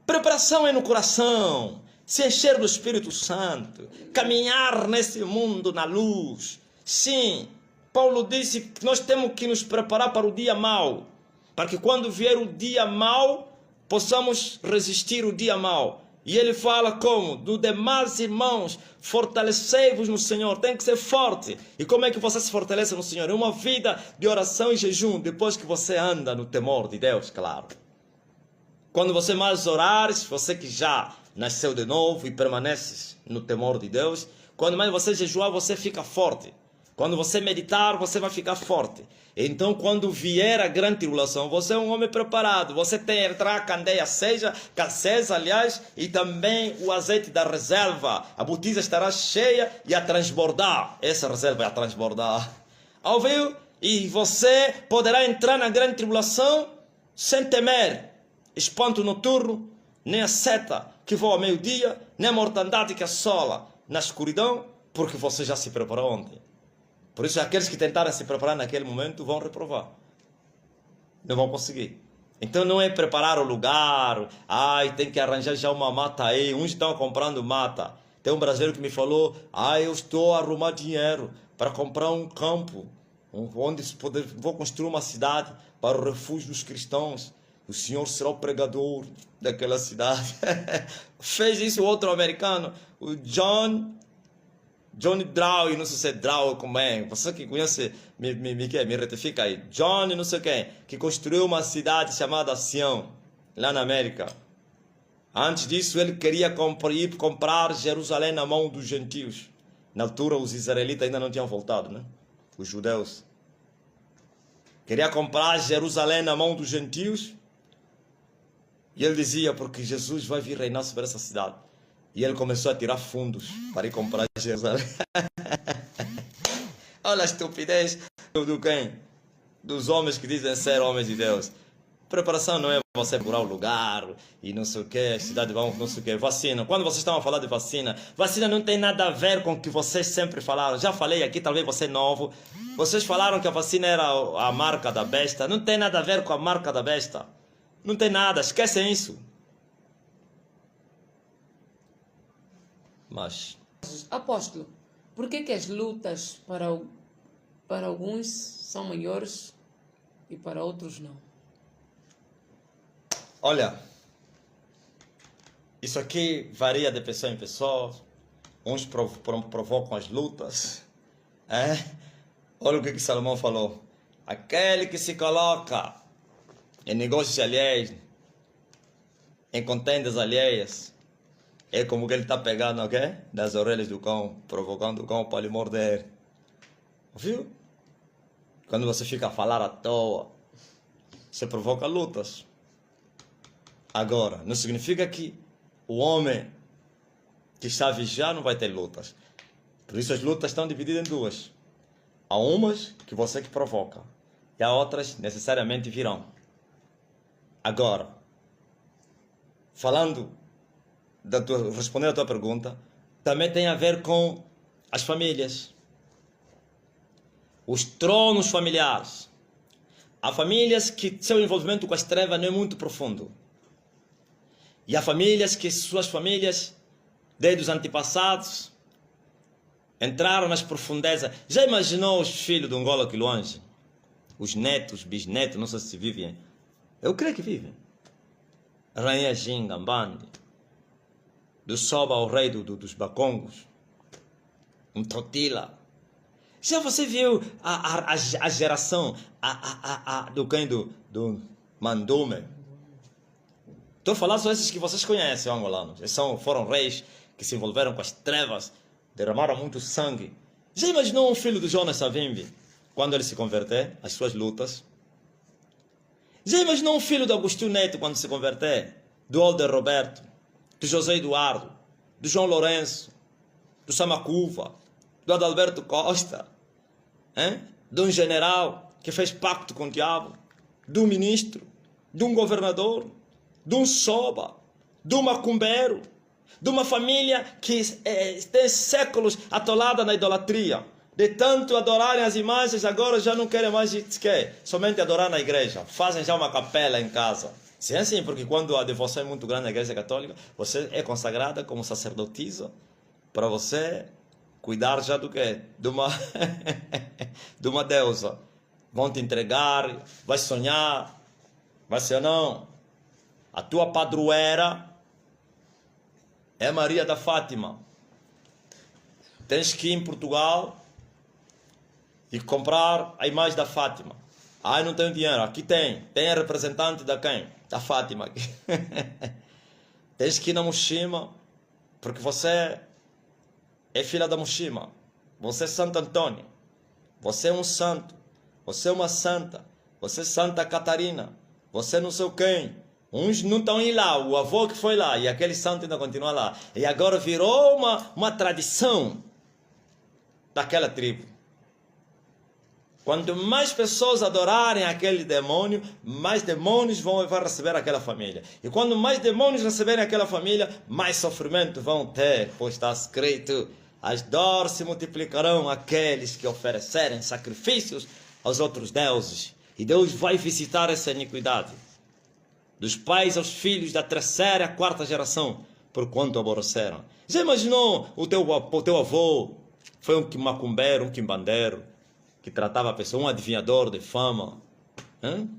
Preparação é no coração, se encher do Espírito Santo, caminhar nesse mundo na luz. Sim, Paulo disse que nós temos que nos preparar para o dia mau, para que quando vier o dia mau, possamos resistir o dia mau. E ele fala como? Do demais irmãos, fortalecei-vos no Senhor, tem que ser forte. E como é que você se fortalece no Senhor? É uma vida de oração e jejum, depois que você anda no temor de Deus, claro. Quando você mais orares, você que já nasceu de novo e permaneces no temor de Deus, quando mais você jejuar, você fica forte. Quando você meditar, você vai ficar forte. Então, quando vier a grande tribulação, você é um homem preparado. Você terá a candeia acesa, aliás, e também o azeite da reserva. A botija estará cheia e a transbordar. Essa reserva é a transbordar. Ouviu? E você poderá entrar na grande tribulação sem temer espanto noturno, nem a seta que voa ao meio-dia, nem a mortandade que assola na escuridão, porque você já se preparou ontem. Por isso, aqueles que tentaram se preparar naquele momento vão reprovar. Não vão conseguir. Então, não é preparar o lugar. Tem que arranjar já uma mata aí. Uns estão comprando mata. Tem um brasileiro que me falou, eu estou a arrumar dinheiro para comprar um campo, onde vou construir uma cidade para o refúgio dos cristãos. O senhor será o pregador daquela cidade. Fez isso outro americano, o Johnny Draw, não sei se é Draw, como é, você que conhece, me retifica aí. Johnny, não sei quem, que construiu uma cidade chamada Sião, lá na América. Antes disso, ele queria ir comprar Jerusalém na mão dos gentios. Na altura, os israelitas ainda não tinham voltado, né? Os judeus. Queria comprar Jerusalém na mão dos gentios. E ele dizia, porque Jesus vai vir reinar sobre essa cidade. E ele começou a tirar fundos para ir comprar Jerusalém. Olha a estupidez do quem? Dos homens que dizem ser homens de Deus. Preparação não é você procurar o lugar e não sei o que, cidade vão, não sei o que, vacina. Quando vocês estavam a falar de vacina, vacina não tem nada a ver com o que vocês sempre falaram. Já falei aqui, talvez você é novo. Vocês falaram que a vacina era a marca da besta. Não tem nada a ver com a marca da besta. Não tem nada, esquecem isso. Mas... Apóstolo, por que as lutas para alguns são maiores e para outros não? Olha, isso aqui varia de pessoa em pessoa. Uns provocam as lutas. Olha o que Salomão falou. Aquele que se coloca em negócios alheios, em contendas alheias, é como que ele está pegando das orelhas do cão, provocando o cão para lhe morder. Viu? Quando você fica a falar à toa, você provoca lutas. Agora, não significa que o homem que está a vigiar não vai ter lutas. Por isso as lutas estão divididas em duas. Há umas que você que provoca. e há outras necessariamente virão. Agora, respondendo à tua pergunta, também tem a ver com as famílias, os tronos familiares. Há famílias que seu envolvimento com as trevas não é muito profundo. E há famílias que suas famílias, desde os antepassados, entraram nas profundezas. Já imaginou os filhos de Ngolo Quiluange? Os netos, bisnetos, não sei se vivem. Eu creio que vivem. Rainha Ginga, Mbandi, do Soba ao rei dos Bacongos, um Totila. Já você viu a geração do Mandume? Estou a falar só esses que vocês conhecem, angolanos. Eles foram reis que se envolveram com as trevas, derramaram muito sangue. Já imaginou um filho do Jonas Savimbi, quando ele se converter, as suas lutas? Já imaginou um filho do Agostinho Neto, quando se converter? Do Alder Roberto, do José Eduardo, do João Lourenço, do Samacuva, do Adalberto Costa, de um general que fez pacto com o diabo, de um ministro, de um governador, de um soba, de um macumbeiro, de uma família que tem séculos atolada na idolatria. De tanto adorarem as imagens, agora já não querem mais somente adorar na igreja. Fazem já uma capela em casa. Sim, é assim, porque quando a devoção é muito grande na igreja católica, você é consagrada como sacerdotisa para você cuidar já do quê? De uma, de uma deusa. Vão te entregar, vai sonhar, vai ser ou não. A tua padroeira é Maria da Fátima. Tens que ir em Portugal e comprar a imagem da Fátima. Ah, não tenho dinheiro. Aqui tem a representante da quem? Da Fátima. Tens que ir na Mushima, porque você é filha da Mushima. Você é Santo Antônio. Você é um santo. Você é uma santa. Você é Santa Catarina. Você não sei quem. Uns não estão aí lá. O avô que foi lá. E aquele santo ainda continua lá. E agora virou uma tradição daquela tribo. Quanto mais pessoas adorarem aquele demônio, mais demônios vão receber aquela família. E quando mais demônios receberem aquela família, mais sofrimento vão ter. Pois está escrito, as dores se multiplicarão àqueles que oferecerem sacrifícios aos outros deuses. E Deus vai visitar essa iniquidade. Dos pais aos filhos da terceira e quarta geração, por quanto aborreceram. Já imaginou o teu avô foi um macumbeiro, um quimbandeiro, que tratava a pessoa, um adivinhador de fama,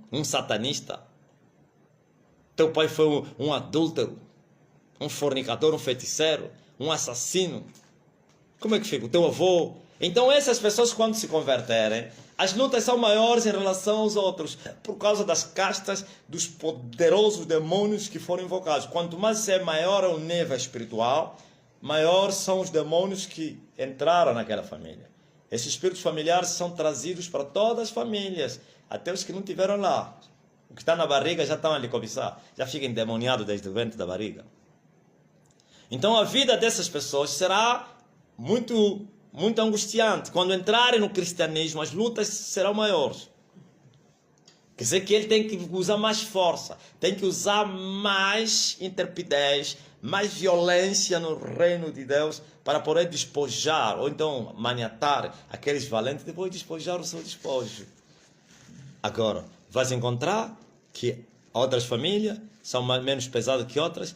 um satanista. Teu pai foi um adúltero, um fornicador, um feiticeiro, um assassino. Como é que fica? O teu avô? Então essas pessoas, quando se converterem, as lutas são maiores em relação aos outros, por causa das castas dos poderosos demônios que foram invocados. Quanto mais é maior o nível espiritual, maior são os demônios que entraram naquela família. Esses espíritos familiares são trazidos para todas as famílias, até os que não tiveram lá. O que está na barriga já estão a lhe cobiçar, já fica endemoniado desde o ventre da barriga. Então a vida dessas pessoas será muito angustiante. Quando entrarem no cristianismo, as lutas serão maiores. Quer dizer que ele tem que usar mais força, tem que usar mais intrepidez, mais violência no reino de Deus para poder despojar, ou então maniatar aqueles valentes, depois despojar o seu despojo. Agora, vais encontrar que outras famílias são menos pesadas que outras.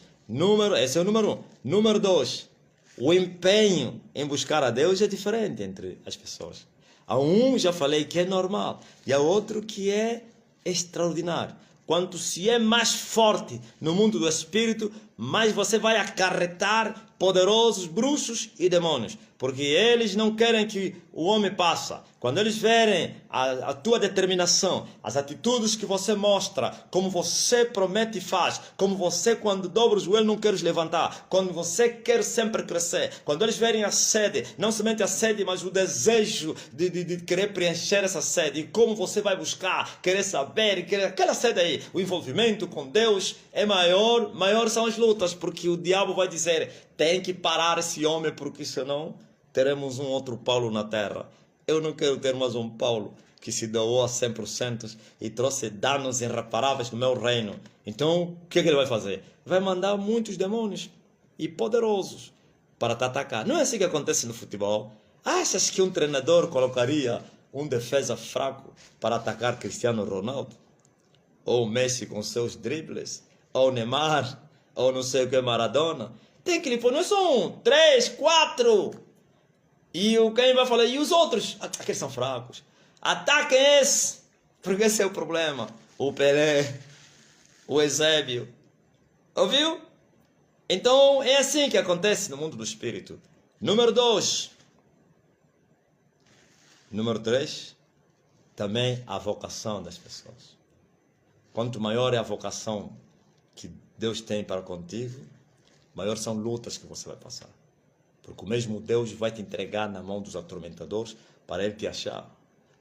Esse é o número 1. Número 2, o empenho em buscar a Deus é diferente entre as pessoas. Há um, já falei, que é normal, e há outro que é extraordinário. Quanto se é mais forte no mundo do espírito, mais você vai acarretar poderosos bruxos e demônios, porque eles não querem que o homem passe. Quando eles verem a tua determinação, as atitudes que você mostra, como você promete e faz, como você quando dobra o joelho não quer levantar, quando você quer sempre crescer, quando eles verem a sede, não somente a sede, mas o desejo de querer preencher essa sede, e como você vai buscar, querer saber, aquela sede aí, o envolvimento com Deus é maior são as lutas, porque o diabo vai dizer, tem que parar esse homem, porque senão teremos um outro Paulo na terra. Eu não quero ter mais um Paulo. que se doou a 100% e trouxe danos irreparáveis no meu reino. Então, o que ele vai fazer? Vai mandar muitos demônios e poderosos para te atacar. Não é assim que acontece no futebol. Achas que um treinador colocaria um defesa fraco para atacar Cristiano Ronaldo? Ou Messi com seus dribles? Ou Neymar? Ou não sei o que, Maradona? Tem que lhe pôr, não é só 1, 3, 4. E quem vai falar? E os outros? Aqueles são fracos. Ataquem esse, porque esse é o problema. O Pelé, o Eusébio. Ouviu? Então é assim que acontece no mundo do espírito. Número 2. Número 3. Também a vocação das pessoas. Quanto maior é a vocação que Deus tem para contigo, maior são lutas que você vai passar. Porque o mesmo Deus vai te entregar na mão dos atormentadores para ele te achar.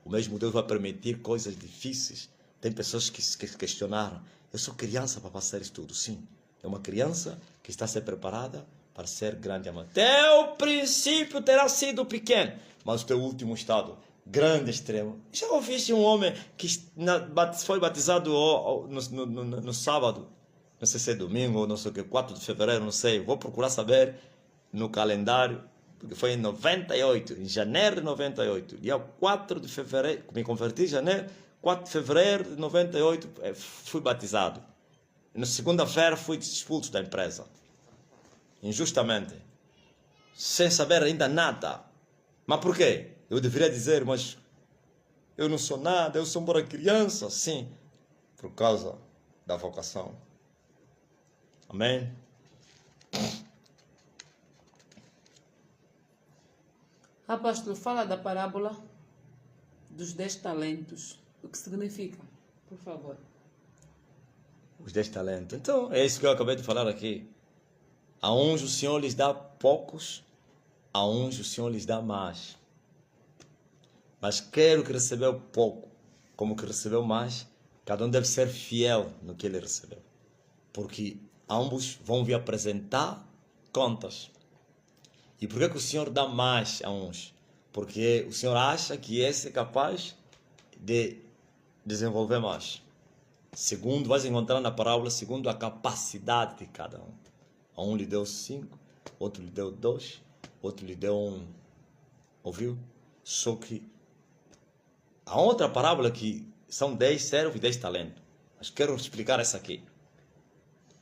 O mesmo Deus vai permitir coisas difíceis. Tem pessoas que questionaram. Eu sou criança para passar isso tudo. Sim, é uma criança que está a ser preparada para ser grande amante. Teu princípio terá sido pequeno, mas o teu último estado, grande extremo. Já ouviste um homem que foi batizado no sábado? Não sei se é domingo ou não sei o que, 4 de fevereiro, não sei. Vou procurar saber no calendário, porque foi em 98, em janeiro de 98, dia 4 de fevereiro, me converti em janeiro, 4 de fevereiro de 98, fui batizado. Na segunda-feira fui expulso da empresa, injustamente, sem saber ainda nada. Mas por quê? Eu deveria dizer, mas eu não sou nada, eu sou uma criança. Sim, por causa da vocação. Amém? Apóstolo, fala da parábola dos 10 talentos. O que significa? Por favor. Os 10 talentos. Então, é isso que eu acabei de falar aqui. A uns o Senhor lhes dá poucos, a uns o Senhor lhes dá mais. Mas quero que recebeu pouco, como que recebeu mais, cada um deve ser fiel no que ele recebeu. Porque ambos vão vir apresentar contas. E por que o Senhor dá mais a uns? Porque o Senhor acha que esse é capaz de desenvolver mais. Segundo, vais encontrar na parábola, segundo a capacidade de cada um. A um lhe deu 5, outro lhe deu 2, outro lhe deu 1. Ouviu? Só que a outra parábola que são 10 servos e 10 talentos. Mas quero explicar essa aqui.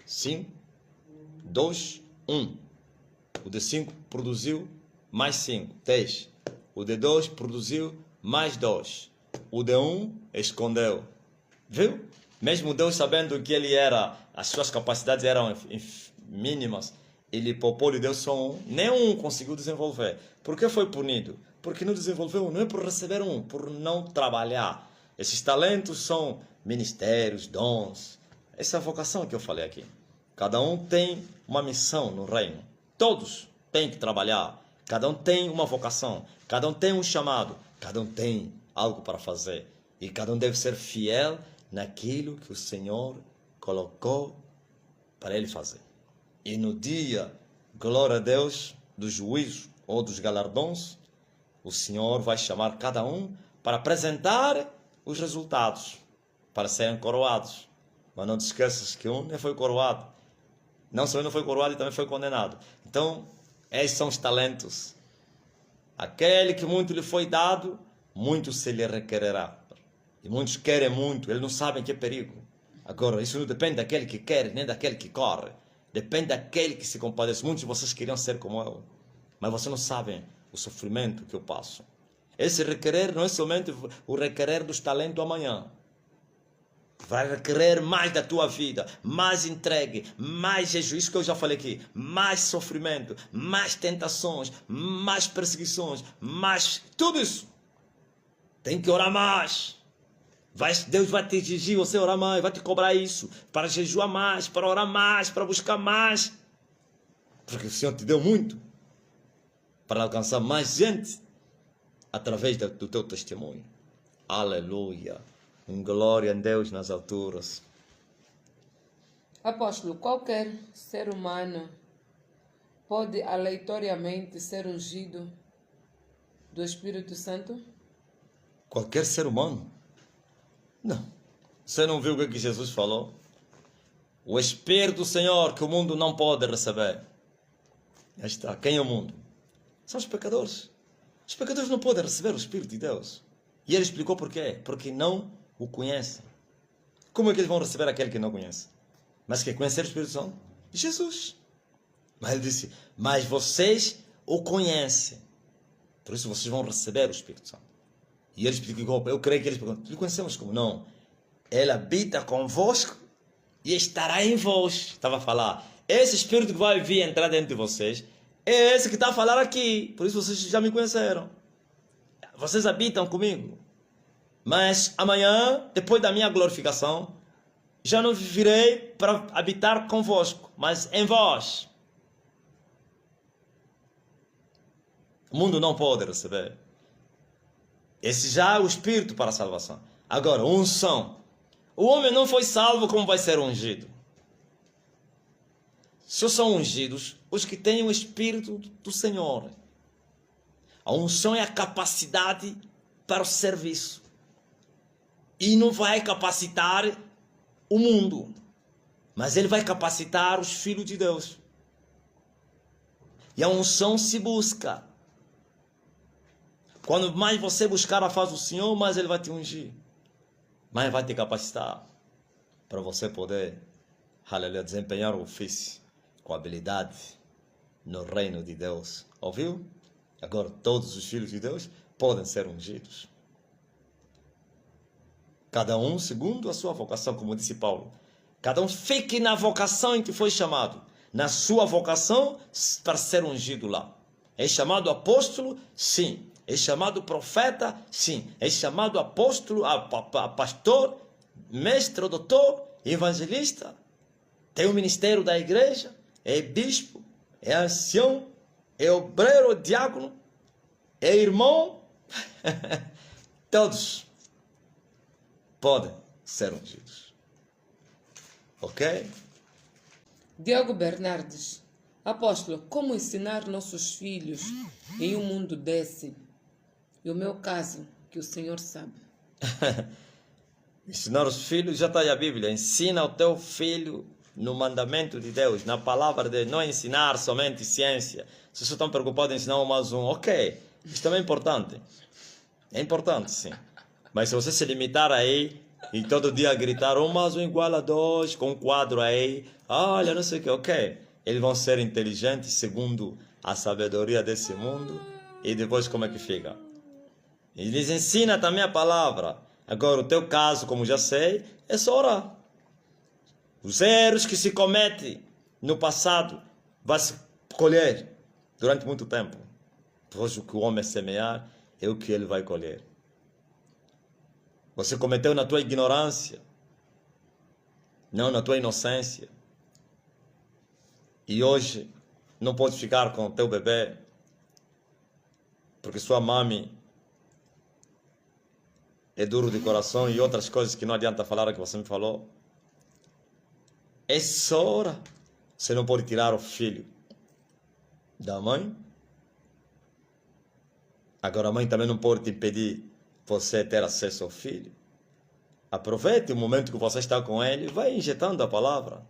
5, 2, 1. O de 5 produziu mais 5, 10. O de 2 produziu mais 2. O de 1 escondeu. Viu? Mesmo Deus sabendo que ele era, as suas capacidades eram mínimas, ele poupou e deu só 1. Nem conseguiu desenvolver. Por que foi punido? Porque não desenvolveu, não é por receber por não trabalhar. Esses talentos são ministérios, dons. Essa é a vocação que eu falei aqui. Cada um tem uma missão no reino. Todos têm que trabalhar. Cada um tem uma vocação. Cada um tem um chamado. Cada um tem algo para fazer. E cada um deve ser fiel naquilo que o Senhor colocou para ele fazer. E no dia, glória a Deus, do juízo ou dos galardões, o Senhor vai chamar cada um para apresentar os resultados, para serem coroados. Mas não te esqueças que um nem foi coroado. Não só não foi coroado e também foi condenado. Então, esses são os talentos. Aquele que muito lhe foi dado, muito se lhe requererá. E muitos querem muito, eles não sabem que é perigo. Agora, isso não depende daquele que quer, nem daquele que corre. Depende daquele que se compadece. Muitos de vocês queriam ser como eu, mas vocês não sabem o sofrimento que eu passo. Esse requerer não é somente o requerer dos talentos amanhã. Vai requerer mais da tua vida, mais entregue, mais jejum, isso que eu já falei aqui, mais sofrimento, mais tentações, mais perseguições, mais tudo isso. Tem que orar mais. Deus vai te exigir você orar mais, vai te cobrar isso, para jejuar mais, para orar mais, para buscar mais. Porque o Senhor te deu muito para alcançar mais gente através do teu testemunho. Aleluia. Glória a Deus nas alturas. Apóstolo, qualquer ser humano pode aleatoriamente ser ungido do Espírito Santo? Qualquer ser humano? Não. Você não viu o que Jesus falou? O Espírito do Senhor que o mundo não pode receber. Aí está. Quem é o mundo? São os pecadores. Os pecadores não podem receber o Espírito de Deus. E ele explicou por quê. Porque não o conhecem. Como é que eles vão receber aquele que não conhece? Mas quer conhecer o Espírito Santo? Jesus. Mas ele disse, mas vocês o conhecem. Por isso vocês vão receber o Espírito Santo. E ele explicou, eu creio que eles perguntam, conhecemos como? Não. Ele habita convosco e estará em vós. Estava a falar, esse Espírito que vai vir entrar dentro de vocês, é esse que está a falar aqui. Por isso vocês já me conheceram. Vocês habitam comigo. Mas amanhã, depois da minha glorificação, já não virei para habitar convosco, mas em vós. O mundo não pode receber. Esse já é o Espírito para a salvação. Agora, unção. O homem não foi salvo como vai ser ungido. Só são ungidos os que têm o Espírito do Senhor. A unção é a capacidade para o serviço. E não vai capacitar o mundo. Mas ele vai capacitar os filhos de Deus. E a unção se busca. Quando mais você buscar a face do Senhor, mais ele vai te ungir. Mais vai te capacitar para você poder, aleluia, desempenhar o ofício com habilidade no reino de Deus. Ouviu? Agora todos os filhos de Deus podem ser ungidos. Cada um segundo a sua vocação, como disse Paulo. Cada um fique na vocação em que foi chamado. Na sua vocação para ser ungido lá. É chamado apóstolo? Sim. É chamado profeta? Sim. É chamado apóstolo, pastor, mestre, doutor, evangelista? Tem o ministério da igreja? É bispo? É ancião? É obreiro, diácono? É irmão? Todos podem ser ungidos. Ok? Diogo Bernardes. Apóstolo, como ensinar nossos filhos em um mundo desse? E o meu caso, que o Senhor sabe. Ensinar os filhos, já está aí a Bíblia. Ensina o teu filho no mandamento de Deus, na palavra de Deus. Não ensinar somente ciência. Se vocês estão preocupados em ensinar um mais um, ok. Isso também é importante. É importante, sim. Mas se você se limitar aí e todo dia gritar 1 mais 1 igual a 2, com um quadro aí, olha, não sei o que, ok. Eles vão ser inteligentes segundo a sabedoria desse mundo. E depois como é que fica? E lhes ensina também a palavra. Agora, o teu caso, como já sei, é só orar. Os erros que se cometem no passado vai se colher durante muito tempo. Pois o que o homem semear é o que ele vai colher. Você cometeu na tua ignorância, não na tua inocência. E hoje não pode ficar com o teu bebê, porque sua mãe é duro de coração e outras coisas que não adianta falar que você me falou. Essa hora você não pode tirar o filho da mãe. Agora a mãe também não pode te impedir você ter acesso ao filho. Aproveite o momento que você está com ele e vai injetando a palavra.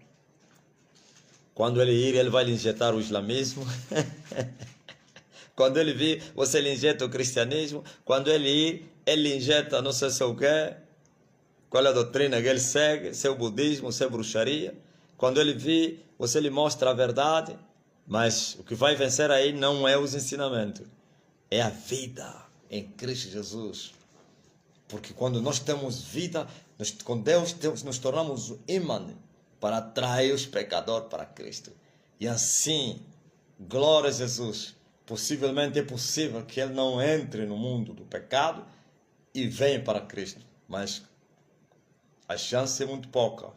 Quando ele ir, ele vai lhe injetar o islamismo. Quando ele vir, você lhe injeta o cristianismo. Quando ele ir, ele injeta não sei se o quê. Qual é a doutrina que ele segue, seu budismo, seu bruxaria. Quando ele vir, você lhe mostra a verdade. Mas o que vai vencer aí não é os ensinamentos. É a vida em Cristo Jesus. Porque quando nós temos vida, com Deus nos tornamos um imã para atrair os pecadores para Cristo. E assim, glória a Jesus. Possivelmente é possível que ele não entre no mundo do pecado e venha para Cristo. Mas a chance é muito pouca.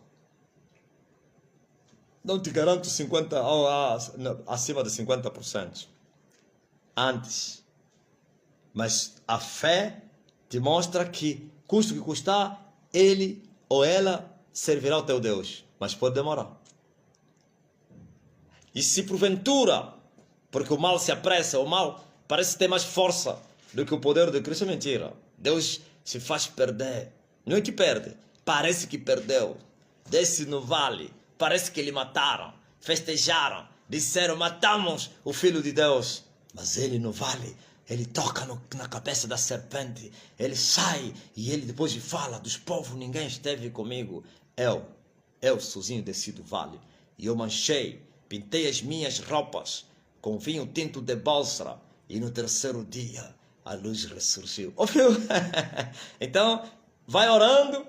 Não te garanto 50, acima de 50%. Antes. Mas a fé te mostra que, custo que custar, ele ou ela servirá ao teu Deus. Mas pode demorar. E se porventura, porque o mal se apressa, o mal parece ter mais força do que o poder de Cristo, é mentira. Deus se faz perder. Não é que perde, parece que perdeu. Desce no vale, parece que lhe mataram. Festejaram, disseram, matamos o Filho de Deus. Mas ele no vale, ele toca na cabeça da serpente. Ele sai e ele depois fala, dos povos ninguém esteve comigo. Eu sozinho desci do vale. E eu manchei, pintei as minhas roupas com vinho tinto de Bálsara. E no terceiro dia, a luz ressurgiu. Ouviu? Então, vai orando,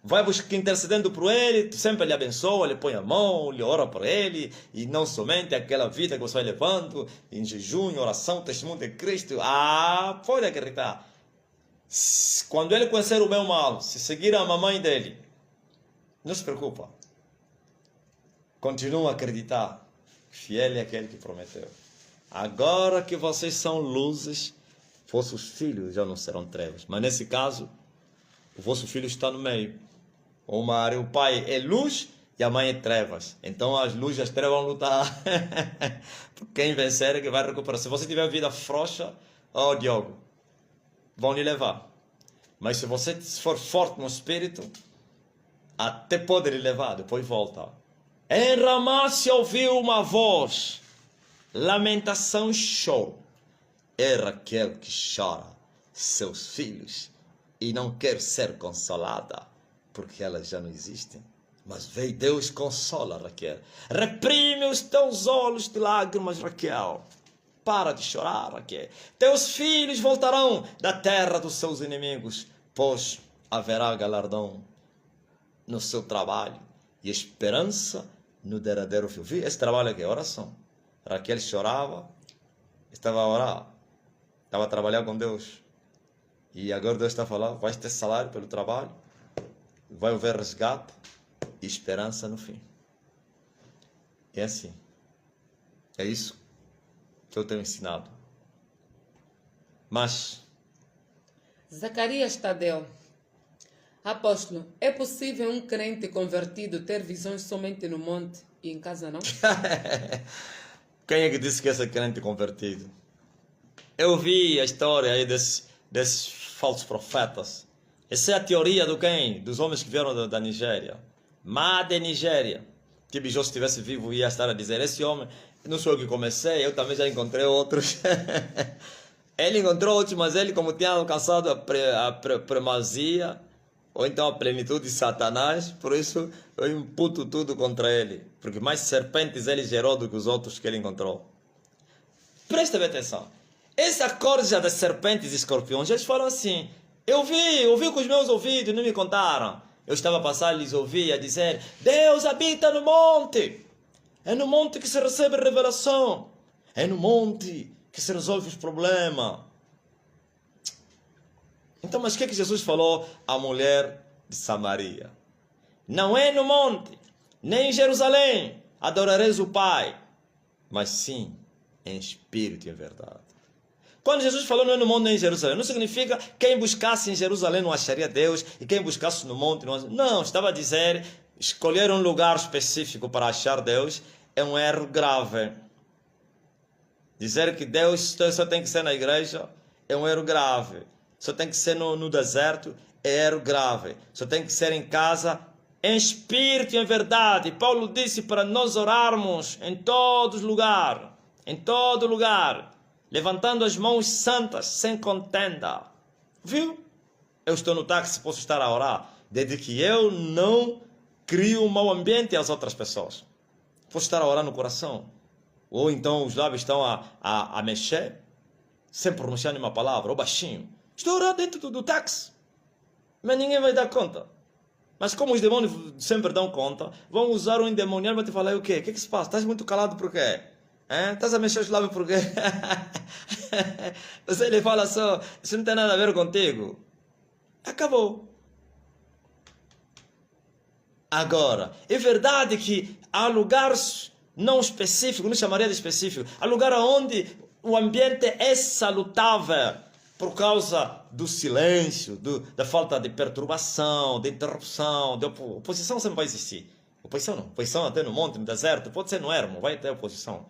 vai intercedendo por ele, tu sempre lhe abençoa, lhe põe a mão, lhe ora por ele, e não somente aquela vida que você vai levando, em jejum, em oração, testemunho de Cristo. Pode acreditar. Quando ele conhecer o meu mal, se seguir a mamãe dele, não se preocupa. Continua a acreditar. Fiel é aquele que prometeu. Agora que vocês são luzes, vossos filhos já não serão trevas. Mas nesse caso, o vosso filho está no meio. O pai é luz e a mãe é trevas. Então as luzes e as trevas vão lutar. Quem vencer é que vai recuperar. Se você tiver vida frouxa, Diogo, vão lhe levar. Mas se você for forte no espírito, até pode lhe levar, depois volta. Em Ramá se ouviu uma voz, lamentação e choro. É Raquel que chora seus filhos e não quer ser consolada, porque elas já não existem. Mas veio Deus consola Raquel. Reprime os teus olhos de lágrimas, Raquel. Para de chorar, Raquel. Teus filhos voltarão da terra dos seus inimigos, pois haverá galardão no seu trabalho e esperança no derradeiro fim. Esse trabalho aqui é oração. Raquel chorava, estava a orar, estava a trabalhar com Deus. E agora Deus está a falar, vais ter salário pelo trabalho, vai haver resgate e esperança no fim. É assim. É isso que eu tenho ensinado. Mas Zacarias Tadeu. Apóstolo, é possível um crente convertido ter visões somente no monte e em casa não? Quem é que disse que esse crente convertido? Eu vi a história aí desses falsos profetas. Essa é a teoria do quem? Dos homens que vieram da Nigéria. Má de Nigéria. Que Bijô, se estivesse vivo, ia estar a dizer, esse homem, não sou eu que comecei, eu também já encontrei outros. Ele encontrou outros, mas ele, como tinha alcançado a primazia, ou então a plenitude de Satanás, por isso eu imputo tudo contra ele. Porque mais serpentes ele gerou do que os outros que ele encontrou. Presta bem atenção. Essa corja das serpentes e escorpiões, eles falam assim, eu vi com os meus ouvidos, não me contaram. Eu estava a passar e lhes ouvia dizer, Deus habita no monte. É no monte que se recebe revelação. É no monte que se resolve os problemas. Então, mas o que Jesus falou à mulher de Samaria? Não é no monte, nem em Jerusalém adorareis o Pai, mas sim em espírito e em verdade. Quando Jesus falou não é no monte nem em Jerusalém, não significa que quem buscasse em Jerusalém não acharia Deus e quem buscasse no monte não. Não, estava a dizer, escolher um lugar específico para achar Deus é um erro grave. Dizer que Deus só tem que ser na igreja é um erro grave. Só tem que ser no deserto é erro grave. Só tem que ser em casa em espírito e em verdade. Paulo disse para nós orarmos em todo lugar, levantando as mãos santas, sem contenda. Viu? Eu estou no táxi, posso estar a orar, desde que eu não crio um mau ambiente às outras pessoas. Posso estar a orar no coração. Ou então os lábios estão a mexer, sem pronunciar nenhuma palavra, ou baixinho. Estou a orar dentro do táxi, mas ninguém vai dar conta. Mas como os demônios sempre dão conta, vão usar um endemoniado para te falar o quê? O que se passa? Estás muito calado por quê? Estás a mexer os lábios por quê? Você lhe fala só, isso não tem nada a ver contigo. Acabou. Agora, é verdade que há lugares não específicos, não chamaria de específico, há lugar onde o ambiente é salutável por causa do silêncio, da falta de perturbação, de interrupção, de oposição sempre vai existir. Oposição não, oposição até no monte, no deserto, pode ser no ermo, vai ter oposição.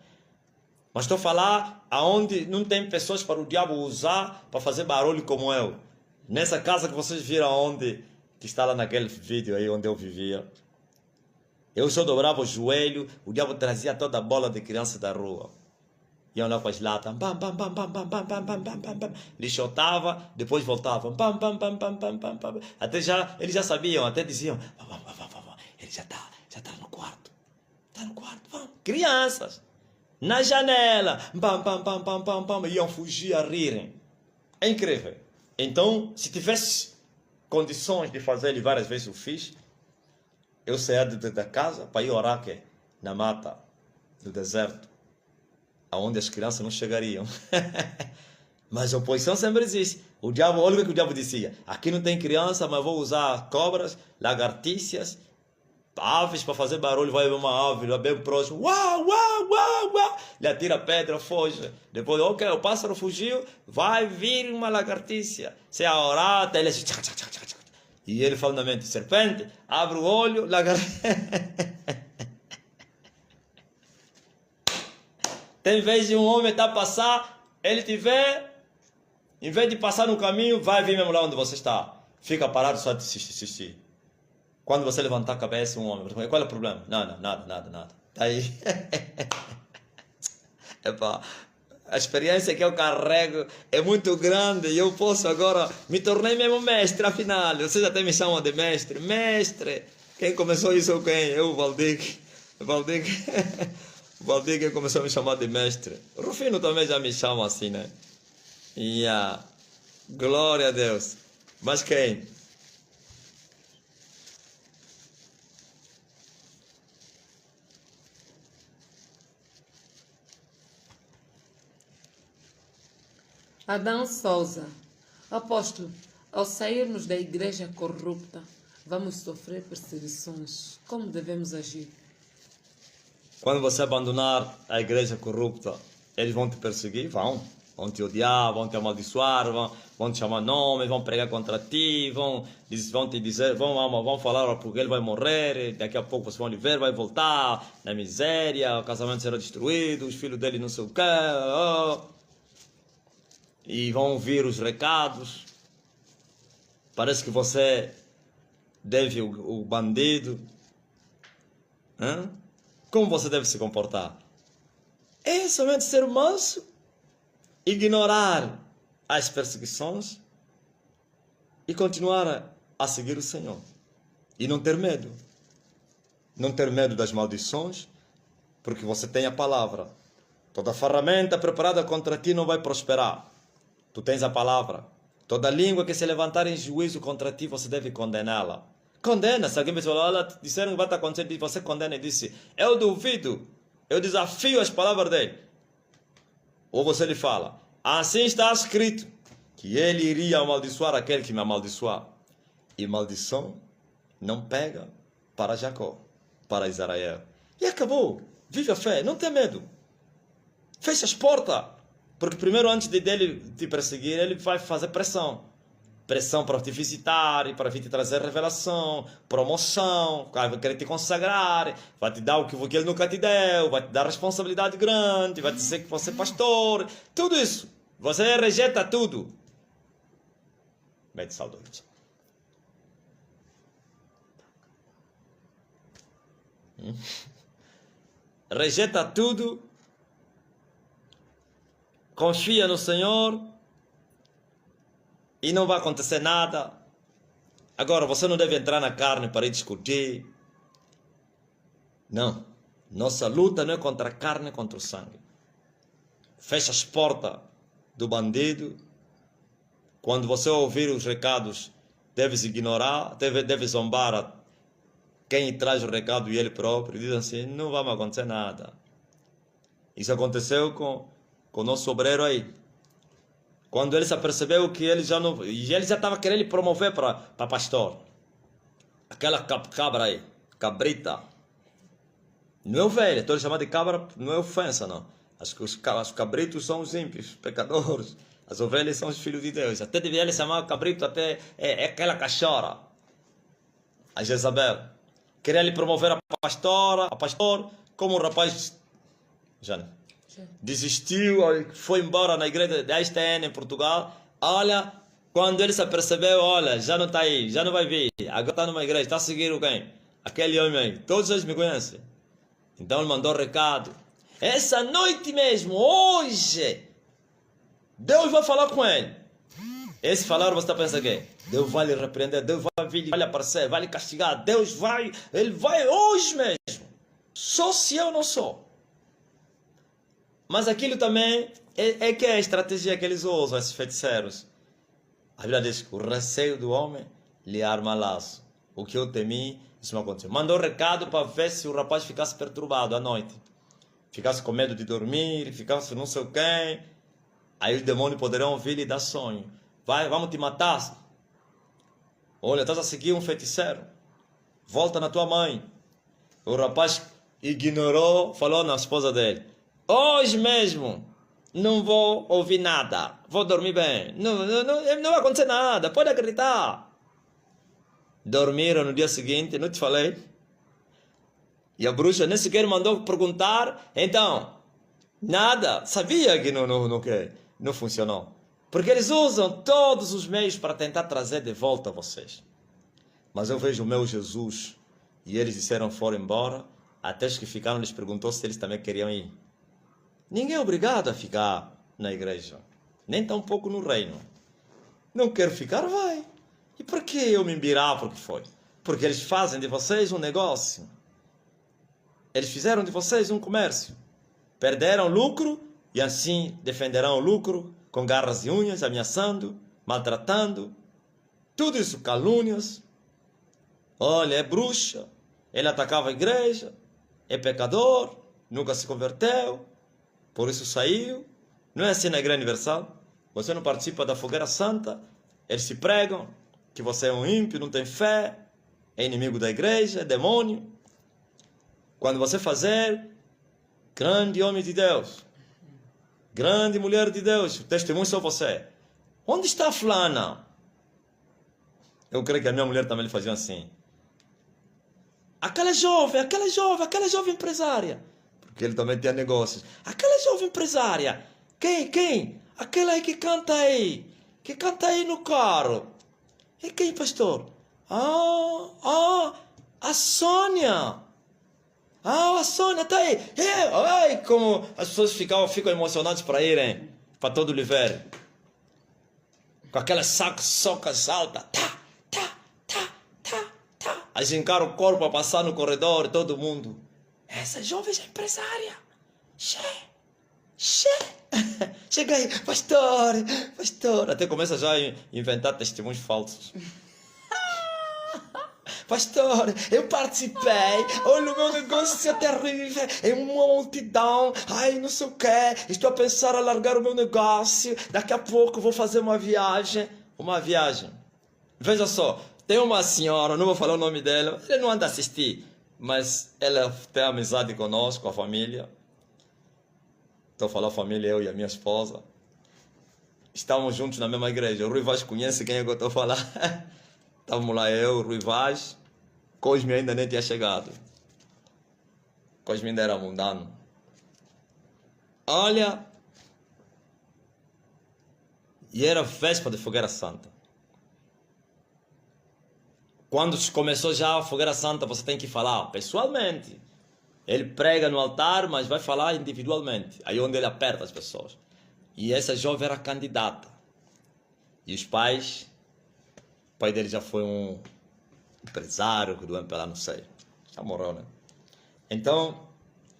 Mas estou a falar aonde não tem pessoas para o diabo usar para fazer barulho como eu. Nessa casa que vocês viram onde, que está lá naquele vídeo aí onde eu vivia, eu só dobrava o joelho, o diabo trazia toda a bola de criança da rua. Iam lá com as latas, bam, bam, bam, bam, bam, bam, bam, bam, bam, bam, bam. Lixotava, depois voltavam, bam, bam, bam, bam, bam, bam, bam. Até já, eles já sabiam, até diziam, bam, bam, bam, bam, bam. Ele já tá no quarto. Está no quarto, vamos. Crianças, na janela, bam, bam, bam, bam, bam, bam. Iam fugir a rirem. É incrível. Então, se tivesse condições de fazer, ele várias vezes eu fiz, eu saía da casa para ir orar aqui, na mata, no deserto, aonde as crianças não chegariam. Mas a oposição sempre existe. O diabo, olha o que o diabo dizia. Aqui não tem criança, mas vou usar cobras, lagartixas, aves para fazer barulho. Vai ver uma ave lá bem próximo. Uau, uau, uau, uau. Ele atira pedra, foge. Depois, ok, o pássaro fugiu. Vai vir uma lagartixa. Se a orar, até ele... E ele fala na mente, serpente, abre o olho, lagartixa. Tem vez de um homem estar a passar, ele te vê, em vez de passar no caminho, vai vir mesmo lá onde você está. Fica parado só de assistir. Quando você levantar a cabeça, um homem, qual é o problema? Nada. Tá aí. Epa, a experiência que eu carrego é muito grande e eu posso agora, me tornei mesmo mestre, afinal. Vocês até me chamam de mestre. Mestre! Quem começou isso ou quem? Eu, o Valdir. O Valdir começou a me chamar de mestre. O Rufino também já me chama assim, né? Glória a Deus. Mas quem? Adão Souza. Apóstolo, ao sairmos da igreja corrupta, vamos sofrer perseguições. Como devemos agir? Quando você abandonar a igreja corrupta, eles vão te perseguir? Vão te odiar, vão te amaldiçoar, vão te chamar nomes, vão pregar contra ti, vão te dizer, vão falar porque ele vai morrer, daqui a pouco vocês vão lhe ver, vai voltar na miséria, o casamento será destruído, os filhos dele não sei o quê, e vão ouvir os recados. Parece que você deve o bandido. Como você deve se comportar? É somente ser manso, ignorar as perseguições e continuar a seguir o Senhor. E não ter medo. Não ter medo das maldições, porque você tem a palavra. Toda ferramenta preparada contra ti não vai prosperar. Tu tens a palavra. Toda língua que se levantar em juízo contra ti, você deve condená-la. Condena. Se alguém me falar, disseram que vai estar acontecendo, você condena e disse, eu duvido, eu desafio as palavras dele. Ou você lhe fala, assim está escrito, que ele iria amaldiçoar aquele que me amaldiçoar. E maldição não pega para Jacó, para Israel. E acabou. Vive a fé, não tem medo. Fecha as portas. Porque primeiro, antes dele te perseguir, ele vai fazer pressão. Pressão para te visitar e para vir te trazer revelação, promoção, vai querer te consagrar, vai te dar o que ele nunca te deu, vai te dar responsabilidade grande, vai te dizer que você é pastor, tudo isso. Você rejeita tudo. Mete saudade. Rejeita tudo. Confia no Senhor e não vai acontecer nada. Agora, você não deve entrar na carne para ir discutir. Não. Nossa luta não é contra a carne, é contra o sangue. Fecha as portas do bandido. Quando você ouvir os recados, deves ignorar, deve zombar a quem traz o recado e ele próprio. Diz assim, não vai mais acontecer nada. Isso aconteceu com o nosso obreiro aí. Quando ele se apercebeu que ele já não... E ele já estava querendo promover para pastor. Aquela cabra aí, cabrita. Não é ovelha, estou chamando de cabra, não é ofensa, não. Os cabritos são os ímpios, pecadores. As ovelhas são os filhos de Deus. Até devia ele chamar cabrito, até é aquela cachorra. A Jezabel. Queria lhe promover a pastor, como um rapaz... Já desistiu, foi embora na igreja da STN em Portugal. Olha, Quando ele se apercebeu, olha, já não está aí, já não vai vir. Agora está numa igreja, está a seguir quem? Aquele homem aí. Todos eles me conhecem. Então ele mandou recado. Essa noite mesmo, hoje, Deus vai falar com ele. Esse falar, você está pensando que Deus vai lhe repreender, Deus vai vir, vai lhe aparecer, vai lhe castigar. Deus vai, ele vai hoje mesmo. Só se eu não sou. Mas aquilo também é que é a estratégia que eles usam, esses feiticeiros. A Bíblia diz que o receio do homem lhe arma laço. O que eu temi, isso não aconteceu. Mandou recado para ver se o rapaz ficasse perturbado à noite. Ficasse com medo de dormir, ficasse não sei quem. Aí os demônios poderão vir e dar sonho. Vai, vamos te matar. Olha, estás a seguir um feiticeiro. Volta na tua mãe. O rapaz ignorou, falou na esposa dele. Hoje mesmo, não vou ouvir nada. Vou dormir bem. Não vai acontecer nada, pode acreditar. Dormiram no dia seguinte, não te falei? E a bruxa nem sequer mandou perguntar. Então, nada. Sabia que não funcionou. Porque eles usam todos os meios para tentar trazer de volta vocês. Mas eu vejo o meu Jesus. E eles disseram foram embora. Até os que ficaram lhes perguntou se eles também queriam ir. Ninguém é obrigado a ficar na igreja. Nem tampouco no reino. Não quero ficar, vai. E por que eu me embirar porque foi? Porque eles fazem de vocês um negócio. Eles fizeram de vocês um comércio. Perderam lucro e assim defenderão o lucro com garras e unhas, ameaçando, maltratando. Tudo isso calúnias. Olha, é bruxa. Ele atacava a igreja. É pecador. Nunca se converteu. Por isso saiu. Não é assim na Igreja Universal? Você não participa da fogueira santa. Eles se pregam que você é um ímpio, não tem fé, é inimigo da igreja, é demônio. Quando você fazer, grande homem de Deus, grande mulher de Deus, o testemunho só você. Onde está a fulana? Eu creio que a minha mulher também lhe fazia assim. Aquela jovem empresária. Porque ele também tinha negócios. Aquela jovem empresária. Quem? Aquela aí que canta aí. Que canta aí no carro. E quem, pastor? A Sônia. A Sônia tá aí. Ai, como as pessoas ficam emocionadas para irem para todo o Oliveira. Com aquelas socas altas. A gincar o corpo a passar no corredor, todo mundo. Essa jovem é empresária. Chega aí, pastor. Até começa já a inventar testemunhos falsos. Pastor, eu participei. Olha, o meu negócio é terrível. É uma multidão. Ai, não sei o que. Estou a pensar a largar o meu negócio. Daqui a pouco vou fazer uma viagem. Veja só, tem uma senhora, não vou falar o nome dela. Ela não anda a assistir, mas ela tem amizade conosco, a família. Estou a falar família, eu e a minha esposa. Estamos juntos na mesma igreja. O Rui Vaz conhece quem é que eu estou a falar. Estávamos lá eu, o Rui Vaz. Cosme ainda nem tinha chegado. Cosme ainda era mundano. Olha. E era véspera de Fogueira Santa. Quando começou já a Fogueira Santa, você tem que falar pessoalmente. Ele prega no altar, mas vai falar individualmente. Aí onde ele aperta as pessoas. E essa jovem era candidata. E os pais... O pai dele já foi um empresário, do MPLA, não sei. Já morreu, né? Então,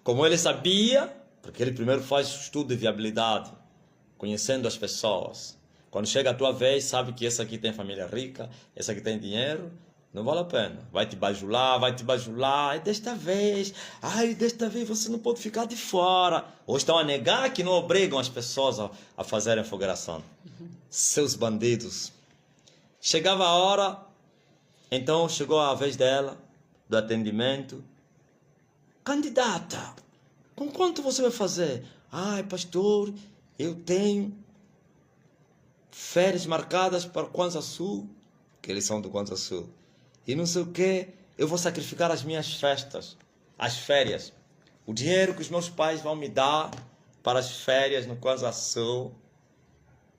como ele sabia, porque ele primeiro faz estudo de viabilidade, conhecendo as pessoas. Quando chega a tua vez, sabe que essa aqui tem família rica, essa aqui tem dinheiro... Não vale a pena. Vai te bajular. E desta vez você não pode ficar de fora. Ou estão a negar que não obrigam as pessoas a fazerem fogueira santa. Seus bandidos. Chegava a hora, então chegou a vez dela, do atendimento. Candidata, com quanto você vai fazer? Ai, pastor, eu tenho férias marcadas para o Kwanzaa Sul, que eles são do Kwanzaa Sul. E não sei o que, eu vou sacrificar as minhas festas, as férias. O dinheiro que os meus pais vão me dar para as férias no Kwanzaa Sul,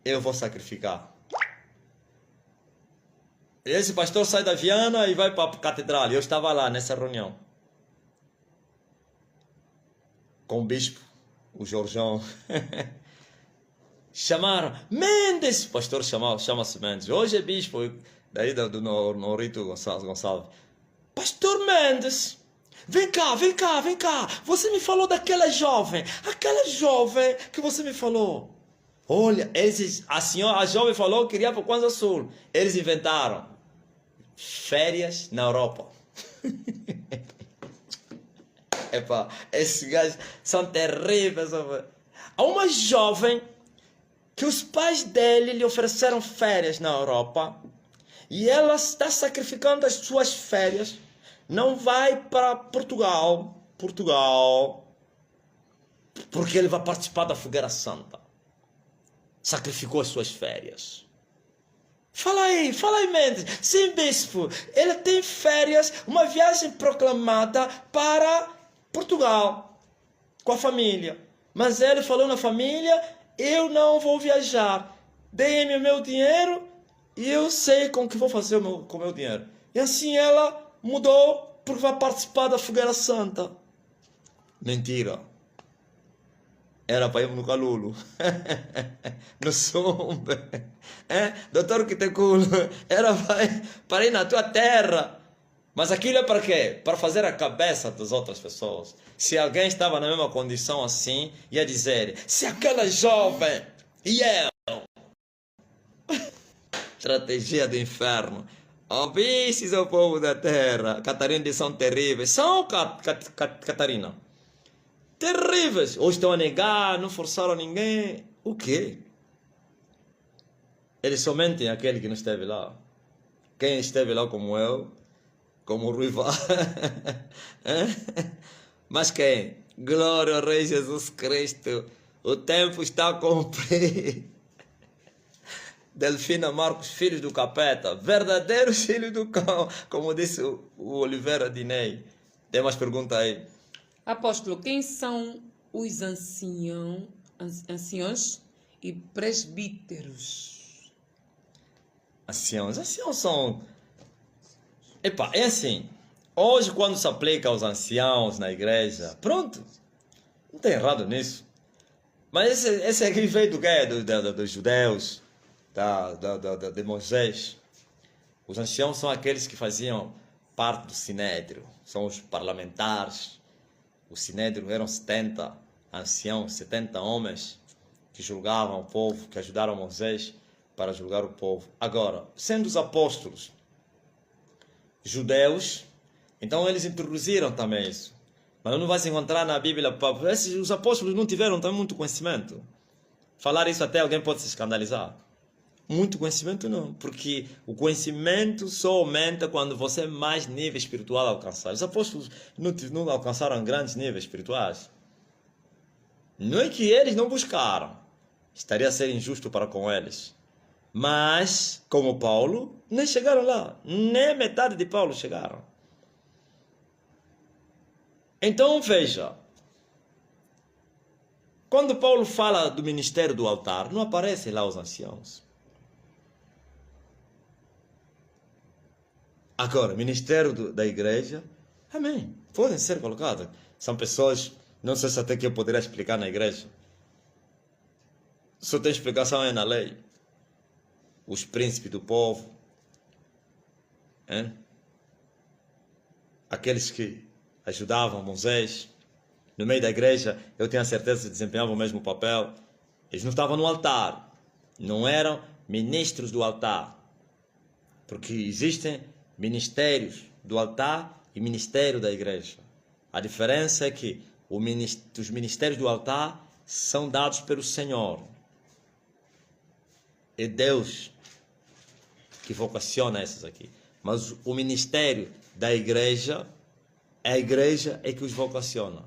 eu vou sacrificar. Esse pastor sai da Viana e vai para a catedral. Eu estava lá nessa reunião com o bispo, o Jorjão. Chamaram Mendes, o pastor chama-se Mendes. Hoje é bispo daí do Norito Gonçalves. Pastor Mendes, vem cá, vem cá, vem cá. Você me falou daquela jovem que você me falou. Olha, a jovem falou que queria para o Kwanza Sul. Eles inventaram férias na Europa. Epa, esses gajos são terríveis. Há uma jovem que os pais dele lhe ofereceram férias na Europa e ela está sacrificando as suas férias. Não vai para Portugal, porque ele vai participar da Fogueira Santa. Sacrificou as suas férias. Fala aí, Mendes. Sim, bispo, ele tem férias, uma viagem proclamada para Portugal, com a família. Mas ele falou na família, eu não vou viajar. Deem-me o meu dinheiro e eu sei com o que vou fazer com o meu dinheiro. E assim ela mudou porque vai participar da Fogueira Santa. Mentira. Era para ir no Calulo. No Sumbe. Doutor Quiteculo. Era para ir na tua terra. Mas aquilo é para quê? Para fazer a cabeça das outras pessoas. Se alguém estava na mesma condição assim, ia dizer, se aquela jovem e eu. Estratégia do inferno. Ouvistes o povo da terra. Catarina são terríveis. São, Catarina. Terríveis. Hoje estão a negar, não forçaram ninguém. O quê? Eles somente aquele que não esteve lá. Quem esteve lá como eu, como o Ruiva. Mas quem? Glória ao Rei Jesus Cristo. O tempo está a cumprir. Delfina Marcos, filhos do capeta. Verdadeiros filhos do cão. Como disse o Oliveira Dinei. Tem mais pergunta aí? Apóstolo, quem são os anciãos e presbíteros? Anciãos são... Epa, é assim. Hoje, quando se aplica aos anciãos na igreja, pronto. Não tem errado nisso. Mas esse aqui veio do quê? Dos judeus, de Moisés. Os anciãos são aqueles que faziam parte do Sinédrio. São os parlamentares. O Sinédrio eram 70 anciãos, 70 homens que julgavam o povo, que ajudaram Moisés para julgar o povo. Agora, sendo os apóstolos judeus, então eles introduziram também isso. Mas não vai se encontrar na Bíblia. Os apóstolos não tiveram também muito conhecimento. Falar isso até alguém pode se escandalizar. Muito conhecimento não, porque o conhecimento só aumenta quando você mais nível espiritual alcançar. Os apóstolos não alcançaram grandes níveis espirituais. Não é que eles não buscaram. Estaria a ser injusto para com eles. Mas, como Paulo, nem chegaram lá. Nem metade de Paulo chegaram. Então, veja. Quando Paulo fala do ministério do altar, não aparecem lá os anciãos. Agora, ministério da igreja, amém, podem ser colocados. São pessoas, não sei se até que eu poderia explicar na igreja. Só tem explicação na lei. Os príncipes do povo. Aqueles que ajudavam Moisés. No meio da igreja, eu tenho a certeza que desempenhavam o mesmo papel. Eles não estavam no altar. Não eram ministros do altar. Porque existem ministérios do altar e ministério da igreja. A diferença é que os ministérios do altar são dados pelo Senhor. É Deus que vocaciona esses aqui. Mas o ministério da igreja, a igreja é que os vocaciona.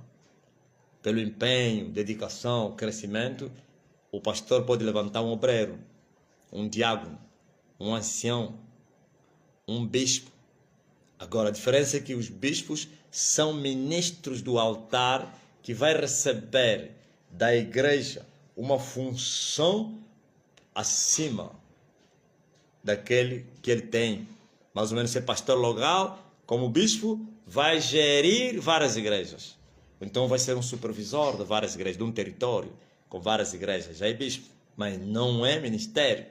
Pelo empenho, dedicação, crescimento, o pastor pode levantar um obreiro, um diácono, um ancião, um bispo. Agora, a diferença é que os bispos são ministros do altar que vai receber da igreja uma função acima daquele que ele tem mais ou menos ser pastor local, como bispo, vai gerir várias igrejas. Então vai ser um supervisor de várias igrejas, de um território com várias igrejas. Já é bispo, mas não é ministério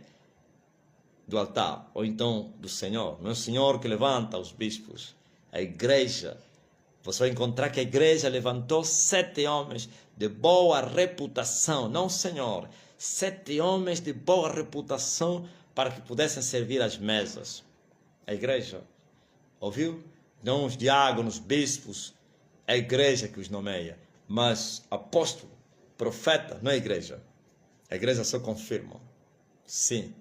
do altar, ou então do Senhor. Não é o Senhor que levanta os bispos. A igreja, você vai encontrar que a igreja levantou 7 homens de boa reputação, não o Senhor. 7 homens de boa reputação para que pudessem servir as mesas. A igreja, ouviu? Não os diáconos, bispos, é a igreja que os nomeia. Mas apóstolo, profeta, não é a igreja. A igreja só confirma. Sim,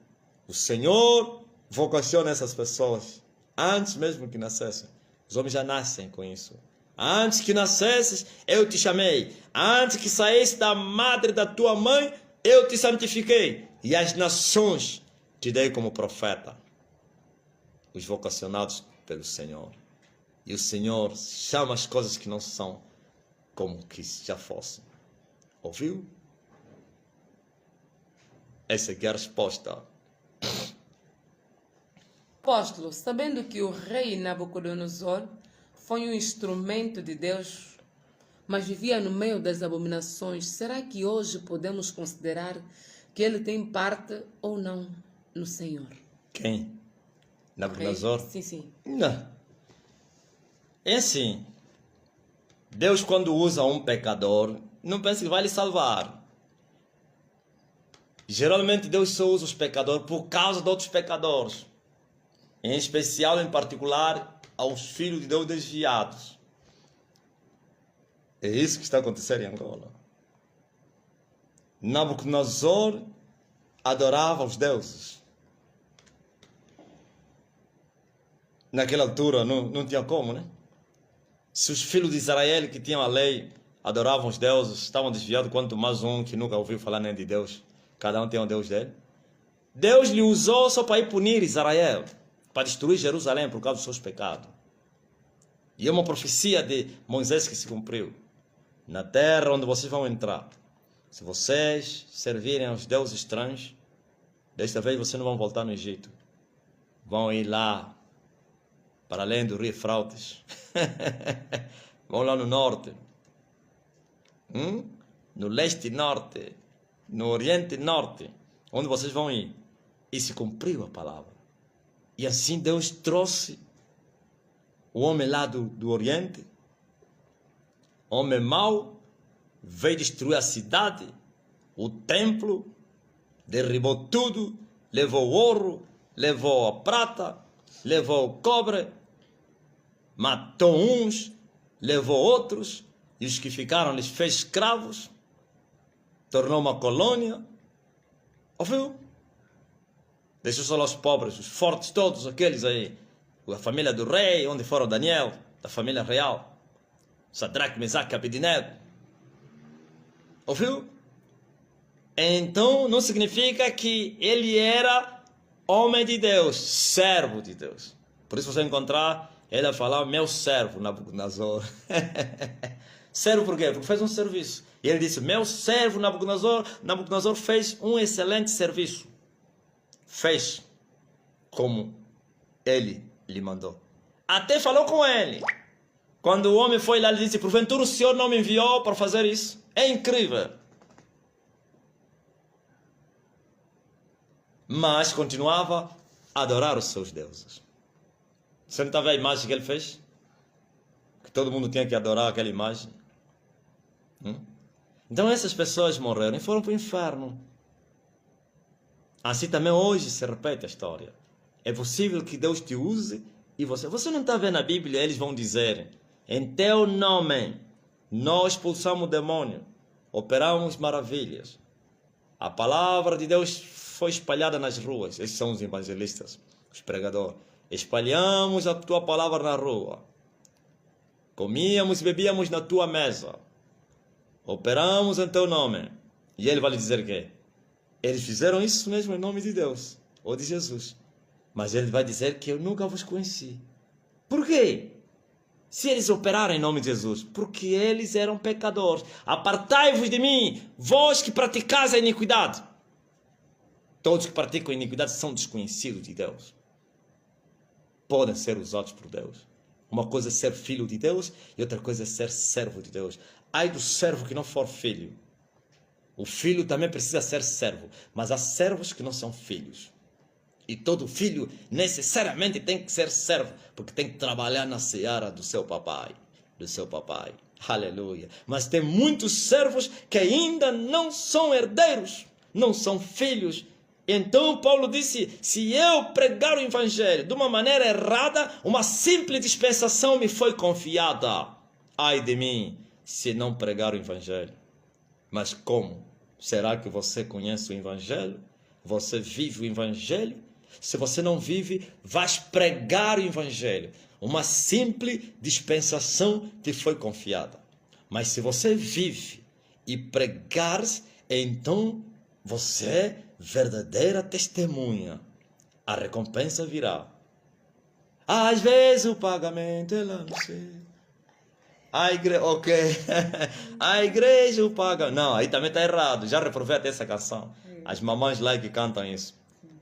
o Senhor vocaciona essas pessoas antes mesmo que nascessem. Os homens já nascem com isso. Antes que nascesses, eu te chamei. Antes que saísse da madre da tua mãe, eu te santifiquei. E as nações te dei como profeta. Os vocacionados pelo Senhor. E o Senhor chama as coisas que não são como que já fossem. Ouviu? Essa aqui é a resposta. Apóstolo, sabendo que o rei Nabucodonosor foi um instrumento de Deus, mas vivia no meio das abominações, será que hoje podemos considerar que ele tem parte ou não no Senhor? Quem? Nabucodonosor? Sim, sim. Não. É assim. Deus, quando usa um pecador, não pensa que vai lhe salvar. Geralmente Deus só usa os pecadores por causa de outros pecadores. Em especial, em particular, aos filhos de Deus desviados. É isso que está acontecendo em Angola. Nabucodonosor adorava os deuses. Naquela altura não tinha como, né? Se os filhos de Israel que tinham a lei adoravam os deuses, estavam desviados, quanto mais um que nunca ouviu falar nem de Deus. Cada um tem um Deus dele. Deus lhe usou só para ir punir Israel, para destruir Jerusalém por causa dos seus pecados. E é uma profecia de Moisés que se cumpriu. Na terra onde vocês vão entrar, se vocês servirem aos deuses estranhos, desta vez vocês não vão voltar no Egito. Vão ir lá, para além do rio Eufrates. Vão lá no norte. No leste e norte. No oriente e norte. Onde vocês vão ir. E se cumpriu a palavra. E assim Deus trouxe o homem lá do oriente. Homem mau. Veio destruir a cidade. O templo. Derribou tudo. Levou o ouro. Levou a prata. Levou o cobre. Matou uns. Levou outros. E os que ficaram lhes fez escravos. Tornou uma colônia. Ouviu? Deixou só os pobres, os fortes, todos aqueles aí. A família do rei, onde foram Daniel, da família real. Sadraque, Mesaque, Abednego. Ouviu? Então não significa que ele era homem de Deus, servo de Deus. Por isso você encontrar ele a falar, meu servo, Nabucodonosor. Servo por quê? Porque fez um serviço. E ele disse, meu servo Nabucodonosor. Nabucodonosor fez um excelente serviço. Fez como ele lhe mandou. Até falou com ele. Quando o homem foi lá, ele disse, porventura o Senhor não me enviou para fazer isso? É incrível. Mas continuava a adorar os seus deuses. Você não está vendo a imagem que ele fez? Que todo mundo tinha que adorar aquela imagem. Então essas pessoas morreram e foram para o inferno. Assim também hoje se repete a história. É possível que Deus te use e você não está vendo a Bíblia, eles vão dizer, em teu nome nós expulsamos o demônio, operamos maravilhas. A palavra de Deus foi espalhada nas ruas. Esses são os evangelistas, os pregadores. Espalhamos a tua palavra na rua. Comíamos e bebíamos na tua mesa. Operamos em teu nome. E ele vai lhe dizer que eles fizeram isso mesmo em nome de Deus ou de Jesus. Mas ele vai dizer que eu nunca vos conheci. Por quê? Se eles operaram em nome de Jesus, porque eles eram pecadores. Apartai-vos de mim, vós que praticais a iniquidade. Todos que praticam a iniquidade são desconhecidos de Deus. podem ser usados por Deus. Uma coisa é ser filho de Deus e outra coisa é ser servo de Deus. Ai do servo que não for filho. O filho também precisa ser servo, mas há servos que não são filhos. E todo filho necessariamente tem que ser servo, porque tem que trabalhar na seara do seu papai. Aleluia. Mas tem muitos servos que ainda não são herdeiros, não são filhos. Então Paulo disse, se eu pregar o evangelho de uma maneira errada, uma simples dispensação me foi confiada. Ai de mim, se não pregar o evangelho. Mas como? Será que você conhece o evangelho? Você vive o evangelho? Se você não vive, vais pregar o evangelho. Uma simples dispensação te foi confiada. Mas se você vive e pregares, então você é verdadeira testemunha. A recompensa virá. Às vezes o pagamento é lá no céu. A igreja o paga. Não, aí também está errado. Já reprovei até essa canção. As mamães lá que cantam isso.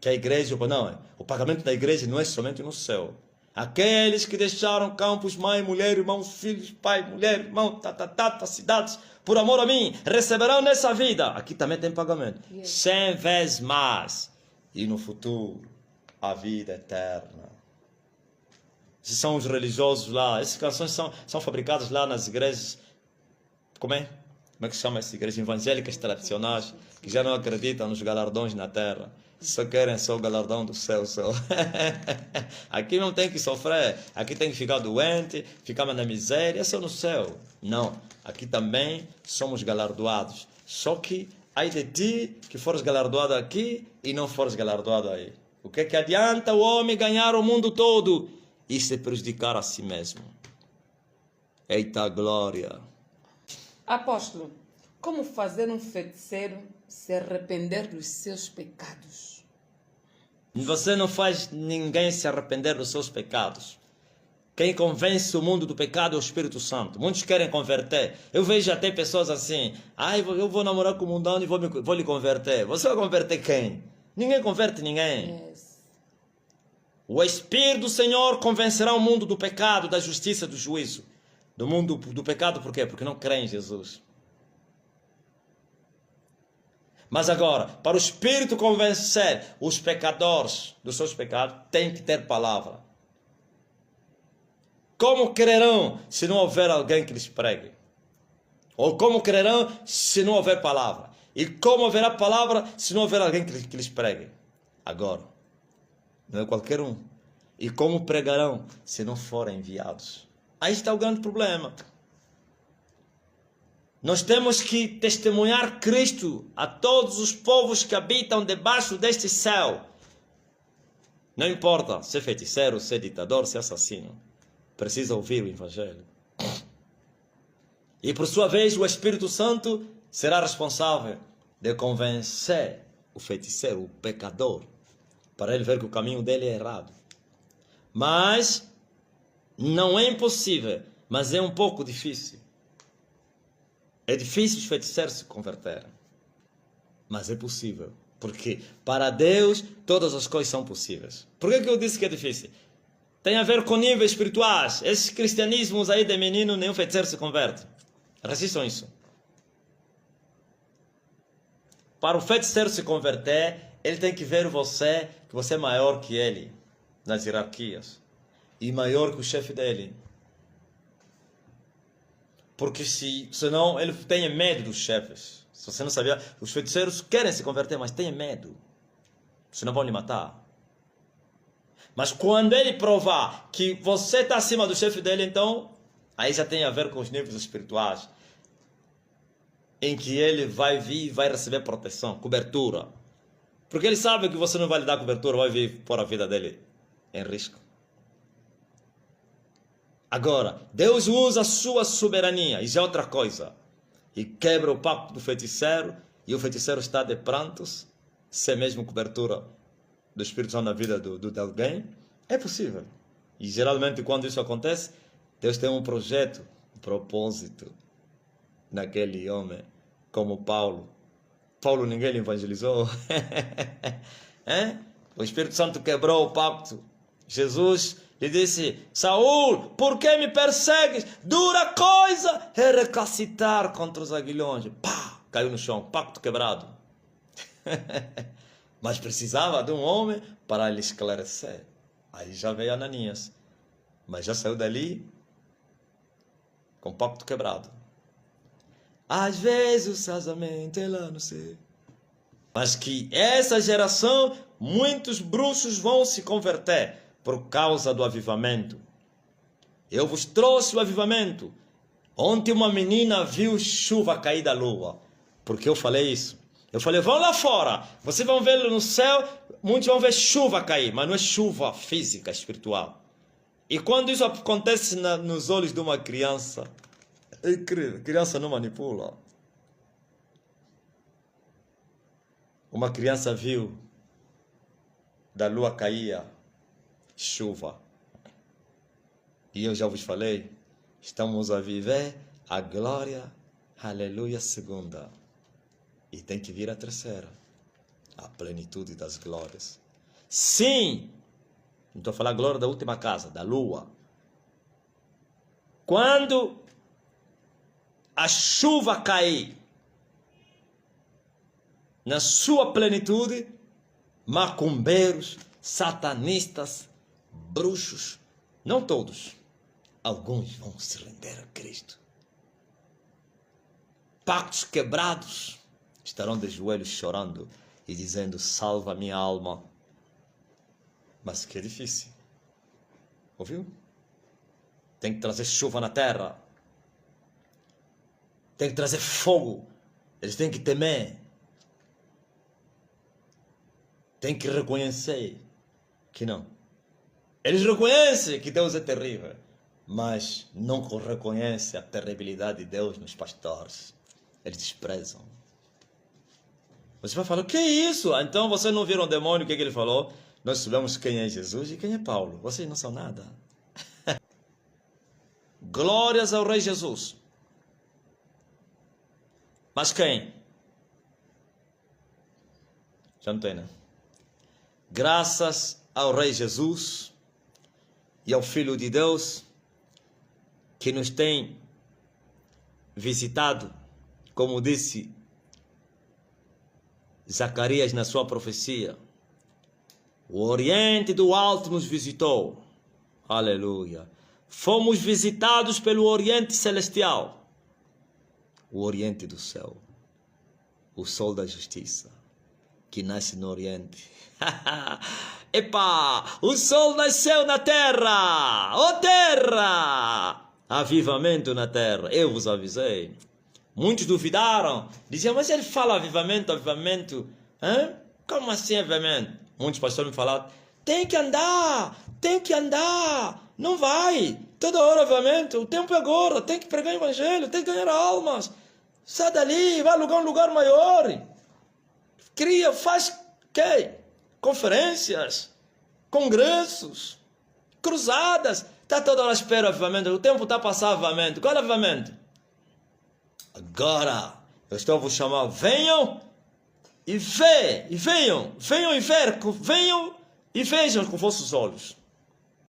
Que a igreja, não, o pagamento da igreja não é somente no céu. Aqueles que deixaram campos, mãe, mulher, irmãos, filhos, pai, mulher, irmão, cidades, por amor a mim, receberão nessa vida. Aqui também tem pagamento. 100 vezes mais. E no futuro, a vida eterna. Esses são os religiosos lá. Essas canções são fabricadas lá nas igrejas. Como é que se chama essas igrejas evangélicas tradicionais? Que já não acreditam nos galardões na terra. Só querem só o galardão do céu só. Aqui não tem que sofrer. Aqui tem que ficar doente, ficar na miséria. É só no céu. Não. Aqui também somos galardoados. Só que ai de ti que fores galardoado aqui e não fores galardoado aí. O que é que adianta o homem ganhar o mundo todo e se prejudicar a si mesmo? Eita glória! Apóstolo, como fazer um feiticeiro se arrepender dos seus pecados? Você não faz ninguém se arrepender dos seus pecados. Quem convence o mundo do pecado é o Espírito Santo. Muitos querem converter. Eu vejo até pessoas assim, eu vou namorar com o mundano e vou lhe converter. Você vai converter quem? Ninguém converte ninguém. Yes. O Espírito do Senhor convencerá o mundo do pecado, da justiça, do juízo. Do mundo do pecado, por quê? Porque não creem em Jesus. Mas agora, para o Espírito convencer os pecadores dos seus pecados, tem que ter palavra. Como crerão se não houver alguém que lhes pregue? Ou como crerão se não houver palavra? E como haverá palavra se não houver alguém que lhes pregue? Agora, não é qualquer um. E como pregarão se não forem enviados? Aí está o grande problema. Nós temos que testemunhar Cristo a todos os povos que habitam debaixo deste céu. Não importa se é feiticeiro, se é ditador, se é assassino. Precisa ouvir o Evangelho. E por sua vez o Espírito Santo será responsável de convencer o feiticeiro, o pecador, para ele ver que o caminho dele é errado. Mas não é impossível, mas é um pouco difícil. É difícil os feiticeiros se converterem, mas é possível, porque para Deus todas as coisas são possíveis. Por que eu disse que é difícil? Tem a ver com níveis espirituais. Esses cristianismos aí de menino, nenhum feiticeiro se converte. Resistam isso. Para o feiticeiro se converter, ele tem que ver você, que você é maior que ele nas hierarquias e maior que o chefe dele. Porque senão ele tem medo dos chefes. Se você não sabia, os feiticeiros querem se converter, mas têm medo. Senão vão lhe matar. Mas quando ele provar que você está acima do chefe dele, então, aí já tem a ver com os níveis espirituais. Em que ele vai vir e vai receber proteção, cobertura. Porque ele sabe que você não vai lhe dar cobertura, vai vir pôr a vida dele em risco. Agora, Deus usa a sua soberania, isso é outra coisa. E quebra o pacto do feiticeiro, e o feiticeiro está de prantos, sem mesmo cobertura do Espírito Santo na vida de alguém. É possível. E geralmente quando isso acontece, Deus tem um projeto, um propósito naquele homem, como Paulo. Paulo ninguém lhe evangelizou. O Espírito Santo quebrou o pacto. Jesus E disse: Saul, por que me persegues? Dura coisa é recacitar contra os aguilhões. Pá, caiu no chão, pacto quebrado. Mas precisava de um homem para lhe esclarecer. Aí já veio Ananias, mas já saiu dali com o pacto quebrado. Às vezes o casamento é lá, não sei. Mas que essa geração, muitos bruxos vão se converter por causa do avivamento. Eu vos trouxe o avivamento. Ontem uma menina viu chuva cair da lua. Porque eu falei isso. Eu falei, vão lá fora. Vocês vão ver no céu, muitos vão ver chuva cair. Mas não é chuva física, espiritual. E quando isso acontece nos olhos de uma criança, é incrível, criança não manipula. Uma criança viu da lua cair chuva. E eu já vos falei, estamos a viver a glória, aleluia, segunda. E tem que vir a terceira, a plenitude das glórias. Sim, não estou a falar a glória da última casa, da lua. Quando a chuva cair na sua plenitude, macumbeiros, satanistas, bruxos, não todos, alguns vão se render a Cristo. Pactos quebrados estarão de joelhos chorando e dizendo, salva minha alma. Mas que é difícil. Ouviu? Tem que trazer chuva na terra. Tem que trazer fogo. Eles têm que temer. Tem que reconhecer que não. Eles reconhecem que Deus é terrível, mas não reconhecem a terribilidade de Deus nos pastores. Eles desprezam. Você vai falar, o que é isso? Então vocês não viram o demônio, o que ele falou? Nós sabemos quem é Jesus e quem é Paulo. Vocês não são nada. Glórias ao Rei Jesus. Mas quem? Já não tem, né? Graças ao Rei Jesus e ao Filho de Deus que nos tem visitado, como disse Zacarias na sua profecia. O Oriente do Alto nos visitou. Aleluia. Fomos visitados pelo Oriente Celestial. O Oriente do céu. O Sol da Justiça, que nasce no Oriente. Epa! O Sol nasceu na terra! Ó terra! Avivamento na terra. Eu vos avisei. Muitos duvidaram. Diziam, mas ele fala avivamento, avivamento. Hã? Como assim avivamento? Muitos pastores me falaram, tem que andar, não vai, toda hora avivamento, o tempo é agora, tem que pregar o evangelho, tem que ganhar almas, sai dali, vai alugar um lugar maior, cria, faz conferências, congressos, cruzadas, está toda hora à espera avivamento, o tempo está a passar avivamento, qual é o avivamento? Agora, eu estou a vos chamar, venham e vejam com vossos olhos.